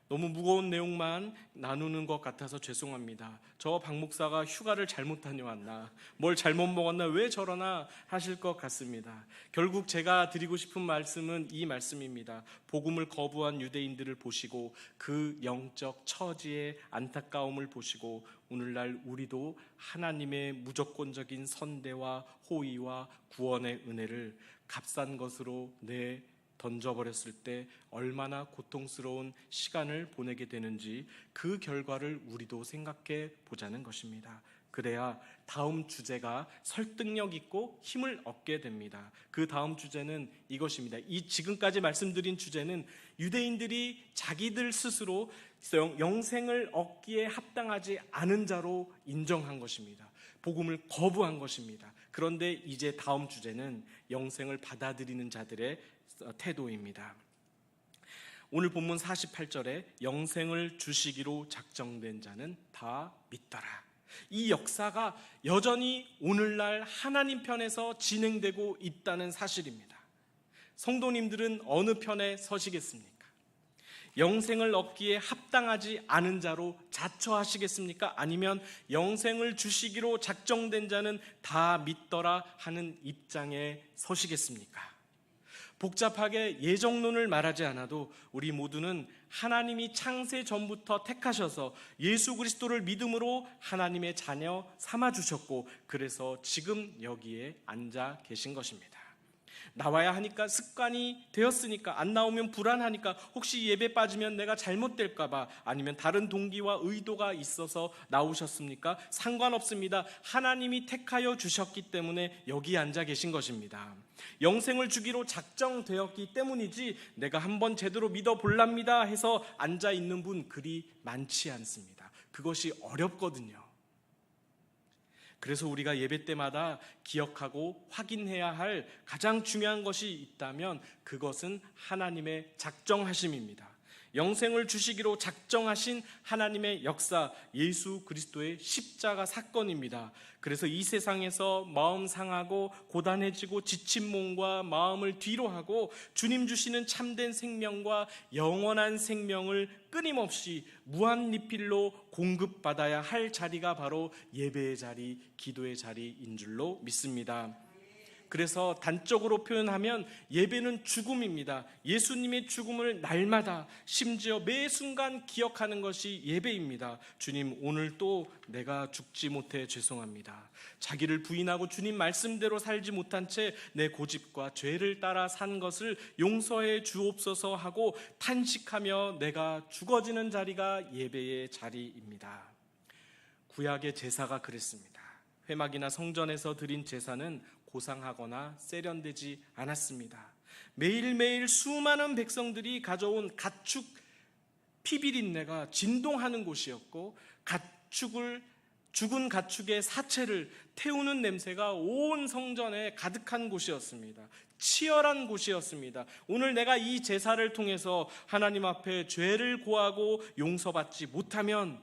너무 무거운 내용만 나누는 것 같아서 죄송합니다. 저 박 목사가 휴가를 잘못 다녀왔나, 뭘 잘못 먹었나, 왜 저러나 하실 것 같습니다. 결국 제가 드리고 싶은 말씀은 이 말씀입니다. 복음을 거부한 유대인들을 보시고 그 영적 처지의 안타까움을 보시고 오늘날 우리도 하나님의 무조건적인 선대와 호의와 구원의 은혜를 값싼 것으로 던져버렸을 때 얼마나 고통스러운 시간을 보내게 되는지 그 결과를 우리도 생각해 보자는 것입니다. 그래야 다음 주제가 설득력 있고 힘을 얻게 됩니다. 그 다음 주제는 이것입니다. 이 지금까지 말씀드린 주제는 유대인들이 자기들 스스로 영생을 얻기에 합당하지 않은 자로 인정한 것입니다. 복음을 거부한 것입니다. 그런데 이제 다음 주제는 영생을 받아들이는 자들의 태도입니다. 오늘 본문 48절에 영생을 주시기로 작정된 자는 다 믿더라. 이 역사가 여전히 오늘날 하나님 편에서 진행되고 있다는 사실입니다. 성도님들은 어느 편에 서시겠습니까? 영생을 얻기에 합당하지 않은 자로 자처하시겠습니까? 아니면 영생을 주시기로 작정된 자는 다 믿더라 하는 입장에 서시겠습니까? 복잡하게 예정론을 말하지 않아도 우리 모두는 하나님이 창세 전부터 택하셔서 예수 그리스도를 믿음으로 하나님의 자녀 삼아주셨고 그래서 지금 여기에 앉아 계신 것입니다. 나와야 하니까 습관이 되었으니까 안 나오면 불안하니까 혹시 예배 빠지면 내가 잘못될까 봐 아니면 다른 동기와 의도가 있어서 나오셨습니까? 상관없습니다. 하나님이 택하여 주셨기 때문에 여기 앉아 계신 것입니다. 영생을 주기로 작정되었기 때문이지 내가 한번 제대로 믿어볼랍니다 해서 앉아 있는 분 그리 많지 않습니다. 그것이 어렵거든요. 그래서 우리가 예배 때마다 기억하고 확인해야 할 가장 중요한 것이 있다면 그것은 하나님의 작정하심입니다. 영생을 주시기로 작정하신 하나님의 역사, 예수 그리스도의 십자가 사건입니다. 그래서 이 세상에서 마음 상하고 고단해지고 지친 몸과 마음을 뒤로 하고 주님 주시는 참된 생명과 영원한 생명을 끊임없이 무한리필로 공급받아야 할 자리가 바로 예배의 자리, 기도의 자리인 줄로 믿습니다. 그래서 단적으로 표현하면 예배는 죽음입니다. 예수님의 죽음을 날마다 심지어 매 순간 기억하는 것이 예배입니다. 주님, 오늘 또 내가 죽지 못해 죄송합니다. 자기를 부인하고 주님 말씀대로 살지 못한 채 내 고집과 죄를 따라 산 것을 용서해 주옵소서 하고 탄식하며 내가 죽어지는 자리가 예배의 자리입니다. 구약의 제사가 그랬습니다. 회막이나 성전에서 드린 제사는 고상하거나 세련되지 않았습니다. 매일매일 수많은 백성들이 가져온 가축 피비린내가 진동하는 곳이었고 죽은 가축의 사체를 태우는 냄새가 온 성전에 가득한 곳이었습니다. 치열한 곳이었습니다. 오늘 내가 이 제사를 통해서 하나님 앞에 죄를 고하고 용서받지 못하면,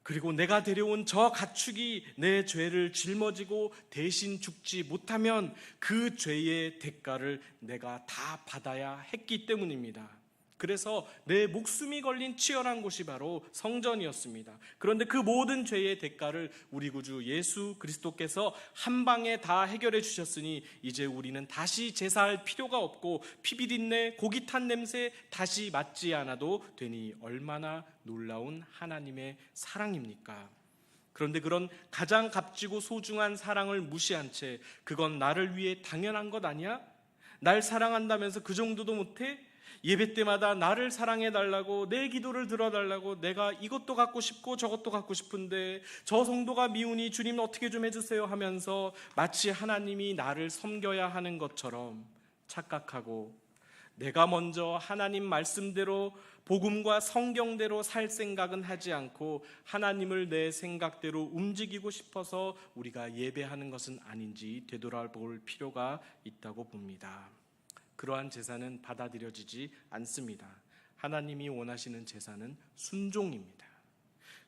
그리고 내가 데려온 저 가축이 내 죄를 짊어지고 대신 죽지 못하면 그 죄의 대가를 내가 다 받아야 했기 때문입니다. 그래서 내 목숨이 걸린 치열한 곳이 바로 성전이었습니다. 그런데 그 모든 죄의 대가를 우리 구주 예수 그리스도께서 한 방에 다 해결해 주셨으니 이제 우리는 다시 제사할 필요가 없고 피비린내, 고기 탄 냄새 다시 맡지 않아도 되니 얼마나 놀라운 하나님의 사랑입니까? 그런데 그런 가장 값지고 소중한 사랑을 무시한 채 그건 나를 위해 당연한 것 아니야? 날 사랑한다면서 그 정도도 못해? 예배 때마다 나를 사랑해달라고, 내 기도를 들어달라고, 내가 이것도 갖고 싶고 저것도 갖고 싶은데 저 성도가 미우니 주님 어떻게 좀 해주세요 하면서 마치 하나님이 나를 섬겨야 하는 것처럼 착각하고 내가 먼저 하나님 말씀대로 복음과 성경대로 살 생각은 하지 않고 하나님을 내 생각대로 움직이고 싶어서 우리가 예배하는 것은 아닌지 되돌아볼 필요가 있다고 봅니다. 그러한 제사는 받아들여지지 않습니다. 하나님이 원하시는 제사는 순종입니다.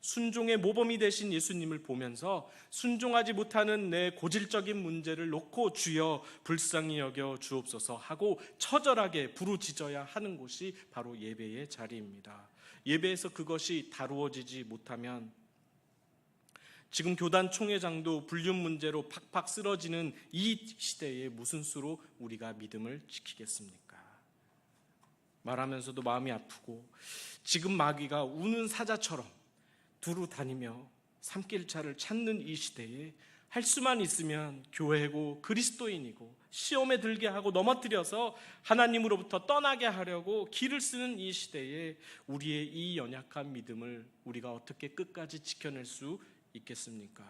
순종의 모범이 되신 예수님을 보면서 순종하지 못하는 내 고질적인 문제를 놓고 주여 불쌍히 여겨 주옵소서 하고 처절하게 부르짖어야 하는 곳이 바로 예배의 자리입니다. 예배에서 그것이 다루어지지 못하면 지금 교단 총회장도 불륜 문제로 팍팍 쓰러지는 이 시대에 무슨 수로 우리가 믿음을 지키겠습니까? 말하면서도 마음이 아프고 지금 마귀가 우는 사자처럼 두루 다니며 산길차를 찾는 이 시대에 할 수만 있으면 교회고 그리스도인이고 시험에 들게 하고 넘어뜨려서 하나님으로부터 떠나게 하려고 길을 쓰는 이 시대에 우리의 이 연약한 믿음을 우리가 어떻게 끝까지 지켜낼 수 있겠습니까?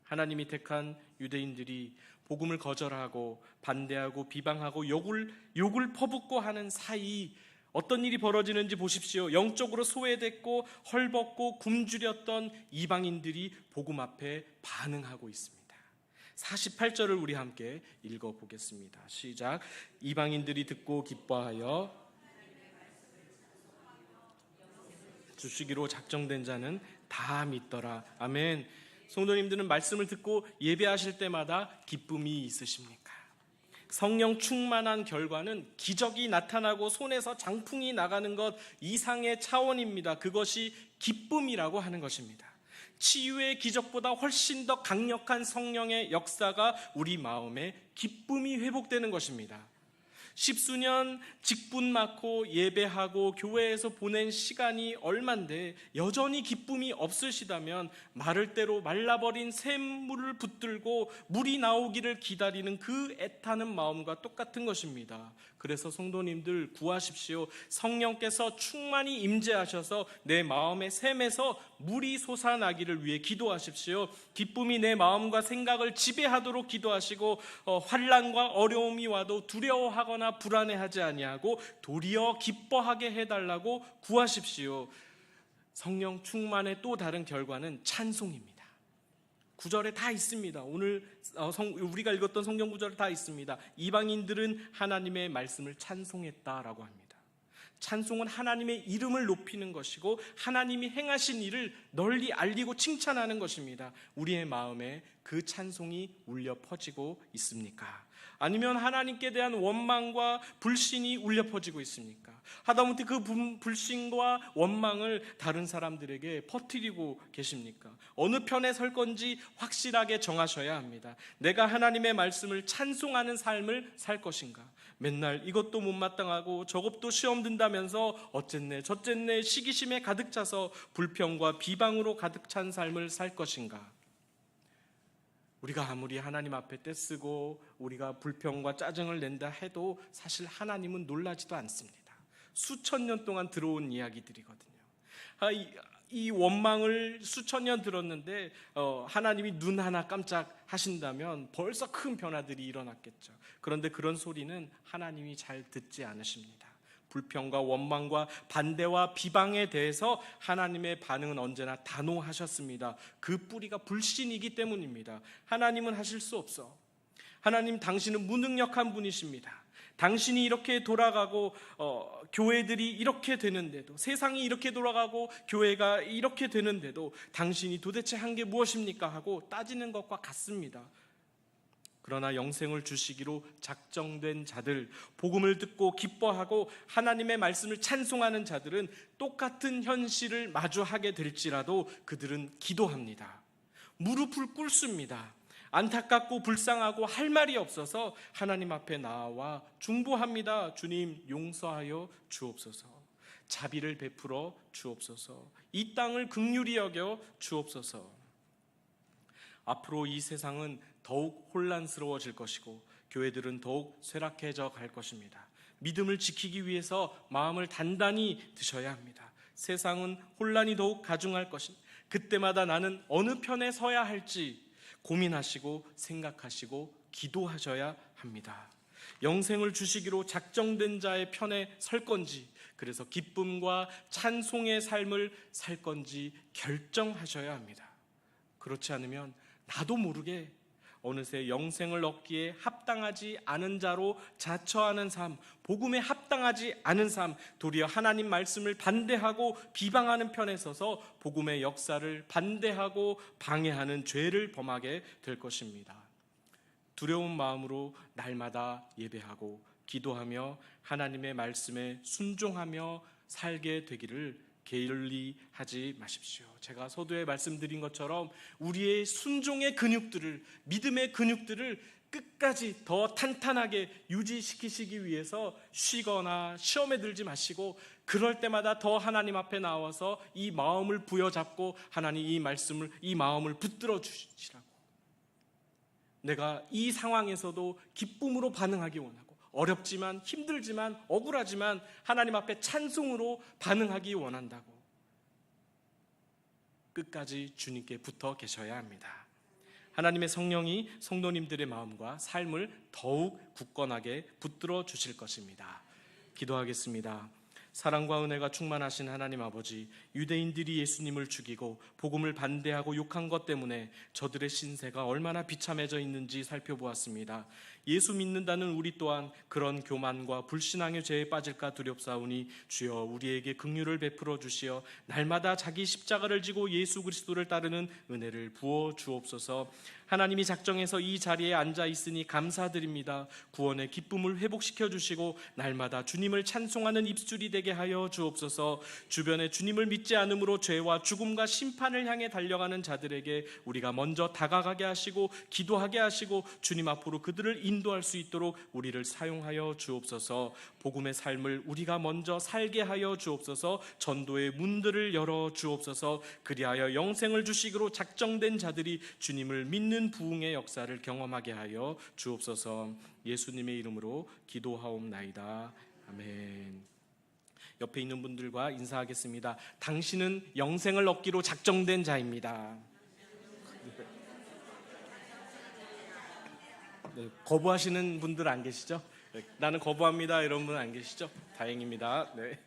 하나님이 택한 유대인들이 복음을 거절하고 반대하고 비방하고 욕을 퍼붓고 하는 사이 어떤 일이 벌어지는지 보십시오. 영적으로 소외됐고 헐벗고 굶주렸던 이방인들이 복음 앞에 반응하고 있습니다. 48절을 우리 함께 읽어보겠습니다. 시작. 이방인들이 듣고 기뻐하여 주시기로 작정된 자는 다 믿더라. 아멘. 성도님들은 말씀을 듣고 예배하실 때마다 기쁨이 있으십니까? 성령 충만한 결과는 기적이 나타나고 손에서 장풍이 나가는 것 이상의 차원입니다. 그것이 기쁨이라고 하는 것입니다. 치유의 기적보다 훨씬 더 강력한 성령의 역사가 우리 마음에 기쁨이 회복되는 것입니다. 십수년 직분 맡고 예배하고 교회에서 보낸 시간이 얼만데 여전히 기쁨이 없으시다면 마를 대로 말라버린 샘물을 붙들고 물이 나오기를 기다리는 그 애타는 마음과 똑같은 것입니다. 그래서 성도님들 구하십시오. 성령께서 충만히 임재하셔서 내 마음의 샘에서 물이 솟아나기를 위해 기도하십시오. 기쁨이 내 마음과 생각을 지배하도록 기도하시고 환난과 어려움이 와도 두려워하거나 불안해하지 아니하고 도리어 기뻐하게 해달라고 구하십시오. 성령 충만의 또 다른 결과는 찬송입니다. 구절에 다 있습니다. 오늘 우리가 읽었던 성경 구절에 다 있습니다. 이방인들은 하나님의 말씀을 찬송했다라고 합니다. 찬송은 하나님의 이름을 높이는 것이고 하나님이 행하신 일을 널리 알리고 칭찬하는 것입니다. 우리의 마음에 그 찬송이 울려 퍼지고 있습니까? 아니면 하나님께 대한 원망과 불신이 울려 퍼지고 있습니까? 하다못해 그 불신과 원망을 다른 사람들에게 퍼뜨리고 계십니까? 어느 편에 설 건지 확실하게 정하셔야 합니다. 내가 하나님의 말씀을 찬송하는 삶을 살 것인가? 맨날 이것도 못마땅하고 저것도 시험 든다면서 어쨌네 저쨌네 시기심에 가득 차서 불평과 비방으로 가득 찬 삶을 살 것인가? 우리가 아무리 하나님 앞에 떼쓰고 우리가 불평과 짜증을 낸다 해도 사실 하나님은 놀라지도 않습니다. 수천 년 동안 들어온 이야기들이거든요. 이 원망을 수천 년 들었는데 하나님이 눈 하나 깜짝 하신다면 벌써 큰 변화들이 일어났겠죠. 그런데 그런 소리는 하나님이 잘 듣지 않으십니다. 불평과 원망과 반대와 비방에 대해서 하나님의 반응은 언제나 단호하셨습니다. 그 뿌리가 불신이기 때문입니다. 하나님은 하실 수 없어. 하나님 당신은 무능력한 분이십니다. 당신이 이렇게 돌아가고 교회들이 이렇게 되는데도, 세상이 이렇게 돌아가고 교회가 이렇게 되는데도 당신이 도대체 한 게 무엇입니까? 하고 따지는 것과 같습니다. 그러나 영생을 주시기로 작정된 자들, 복음을 듣고 기뻐하고 하나님의 말씀을 찬송하는 자들은 똑같은 현실을 마주하게 될지라도 그들은 기도합니다. 무릎을 꿇습니다. 안타깝고 불쌍하고 할 말이 없어서 하나님 앞에 나와 중보합니다. 주님, 용서하여 주옵소서. 자비를 베풀어 주옵소서. 이 땅을 긍휼히 여겨 주옵소서. 앞으로 이 세상은 더욱 혼란스러워질 것이고 교회들은 더욱 쇠락해져 갈 것입니다. 믿음을 지키기 위해서 마음을 단단히 드셔야 합니다. 세상은 혼란이 더욱 가중할 것입니다. 그때마다 나는 어느 편에 서야 할지 고민하시고 생각하시고 기도하셔야 합니다. 영생을 주시기로 작정된 자의 편에 설 건지, 그래서 기쁨과 찬송의 삶을 살 건지 결정하셔야 합니다. 그렇지 않으면 나도 모르게 어느새 영생을 얻기에 합당하지 않은 자로 자처하는 삶, 복음에 합당하지 않은 삶, 도리어 하나님 말씀을 반대하고 비방하는 편에 서서 복음의 역사를 반대하고 방해하는 죄를 범하게 될 것입니다. 두려운 마음으로 날마다 예배하고 기도하며 하나님의 말씀에 순종하며 살게 되기를 게을리하지 마십시오. 제가 서두에 말씀드린 것처럼 우리의 순종의 근육들을, 믿음의 근육들을 끝까지 더 탄탄하게 유지시키시기 위해서 쉬거나 시험에 들지 마시고 그럴 때마다 더 하나님 앞에 나와서 이 마음을 부여잡고 하나님 이 마음을 붙들어 주시라고. 내가 이 상황에서도 기쁨으로 반응하기 원하고 어렵지만 힘들지만 억울하지만 하나님 앞에 찬송으로 반응하기 원한다고 끝까지 주님께 붙어 계셔야 합니다. 하나님의 성령이 성도님들의 마음과 삶을 더욱 굳건하게 붙들어 주실 것입니다. 기도하겠습니다. 사랑과 은혜가 충만하신 하나님 아버지, 유대인들이 예수님을 죽이고 복음을 반대하고 욕한 것 때문에 저들의 신세가 얼마나 비참해져 있는지 살펴보았습니다. 예수 믿는다는 우리 또한 그런 교만과 불신앙의 죄에 빠질까 두렵사오니 주여 우리에게 긍휼을 베풀어 주시어 날마다 자기 십자가를 지고 예수 그리스도를 따르는 은혜를 부어 주옵소서. 하나님이 작정해서 이 자리에 앉아 있으니 감사드립니다. 구원의 기쁨을 회복시켜 주시고 날마다 주님을 찬송하는 입술이 되게 살게 하여 주옵소서. 주변에 주님을 믿지 않음으로 죄와 죽음과 심판을 향해 달려가는 자들에게 우리가 먼저 다가가게 하시고 기도하게 하시고 주님 앞으로 그들을 인도할 수 있도록 우리를 사용하여 주옵소서. 복음의 삶을 우리가 먼저 살게 하여 주옵소서. 전도의 문들을 열어 주옵소서. 그리하여 영생을 주시기로 작정된 자들이 주님을 믿는 부흥의 역사를 경험하게 하여 주옵소서. 예수님의 이름으로 기도하옵나이다. 아멘. 옆에 있는 분들과 인사하겠습니다. 당신은 영생을 얻기로 작정된 자입니다. 네, 거부하시는 분들 안 계시죠? 네, 나는 거부합니다 이런 분 안 계시죠? 다행입니다. 네,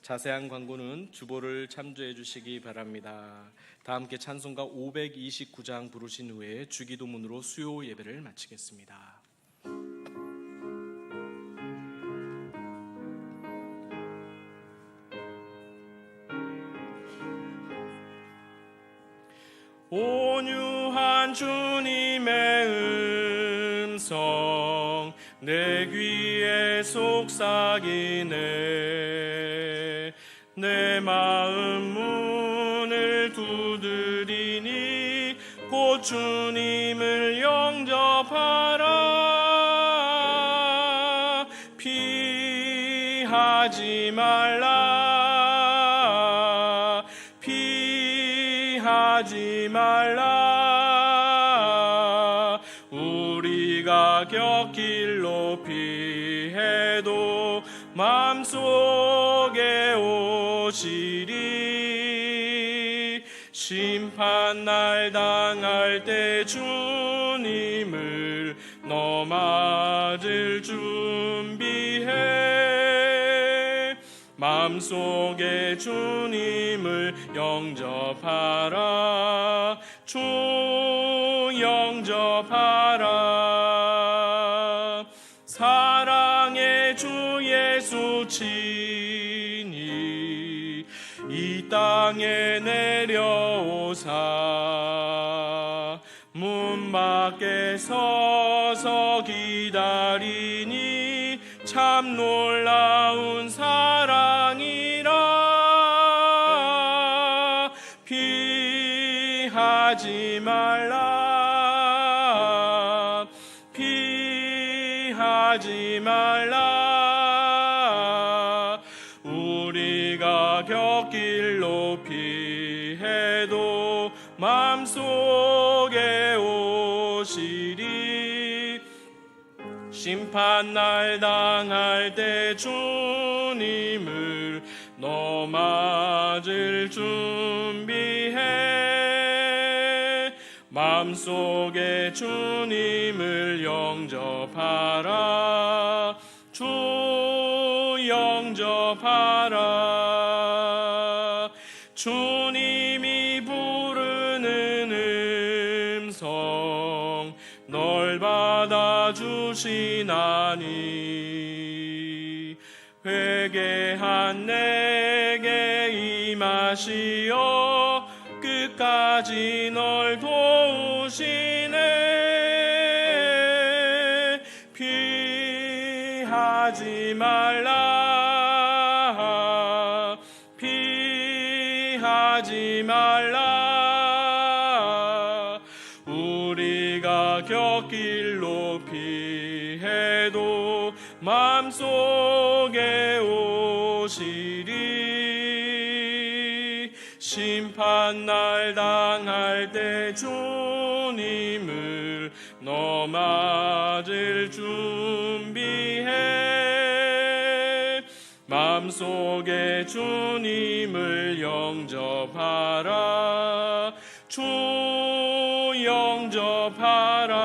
자세한 광고는 주보를 참조해 주시기 바랍니다. 다 함께 찬송가 529장 부르신 후에 주기도문으로 수요 예배를 마치겠습니다. 온유한 주님의 음성 내 귀에 속삭이네. 내 마음 문을 두드리니 곧 주님을 영접하라. 피하지 말라. 피하지 말라. 우리가 곁길로 피해도 마음속에 오시리. 심판날 당할 때 주님을 너 맞을 준비해. 마음속에 주님을 영접하라. 주 영접하라. 사랑의 주 예수 친히 이 땅에 내려오사 문 밖에 서서 기다리니 참 놀라운 사랑이라. 피하지 말라. 피하지 말라. 우리가 곁길로 피해도 마음속에 오시리. 심판날 당할 때 주님을 너 맞을 준비해. 마음속에 주님을 영접하라. 주 영접하라. 주님이 부르는 음성 널 받아주시나니. 회개한 내게 임하시어 끝까지 널 도우시네. 피하지 말라. 피하지 말라. 우리가 곁길로 피해도 마음속에 오시리. 심판날 당할 때 주님을 너 맞을 준비해. 마음속에 주님을 영접하라. 주 영접하라.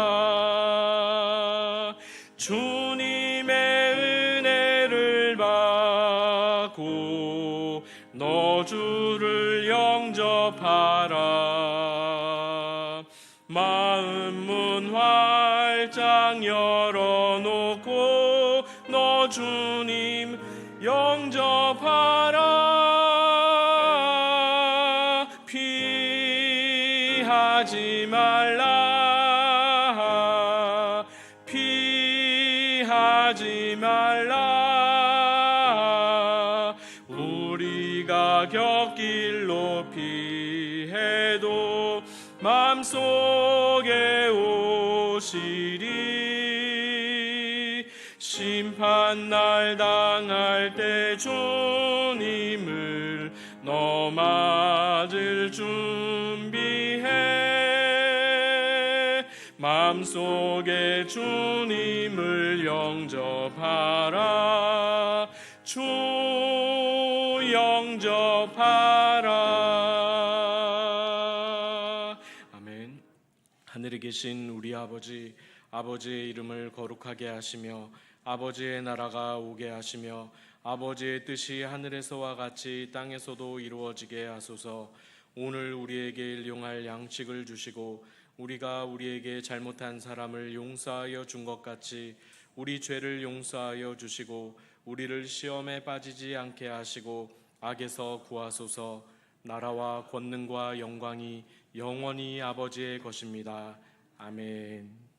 주님의 은혜를 받고 너 주를 영접하라. 마음 문 활짝 열어놓고 너 주님 영접하라. 피하지 말라. 피하지 말라. 때도 마음속에 오시리. 심판날 당할 때 주님을 너 맞을 준비해. 마음속에 주님을 영접하라. 주 영접하라. 아멘. 하늘에 계신 우리 아버지, 아버지의 이름을 거룩하게 하시며 아버지의 나라가 오게 하시며 아버지의 뜻이 하늘에서와 같이 땅에서도 이루어지게 하소서. 오늘 우리에게 일용할 양식을 주시고 우리가 우리에게 잘못한 사람을 용서하여 준 것 같이 우리 죄를 용서하여 주시고 우리를 시험에 빠지지 않게 하시고 악에서 구하소서. 나라와 권능과 영광이 영원히 아버지의 것입니다. 아멘.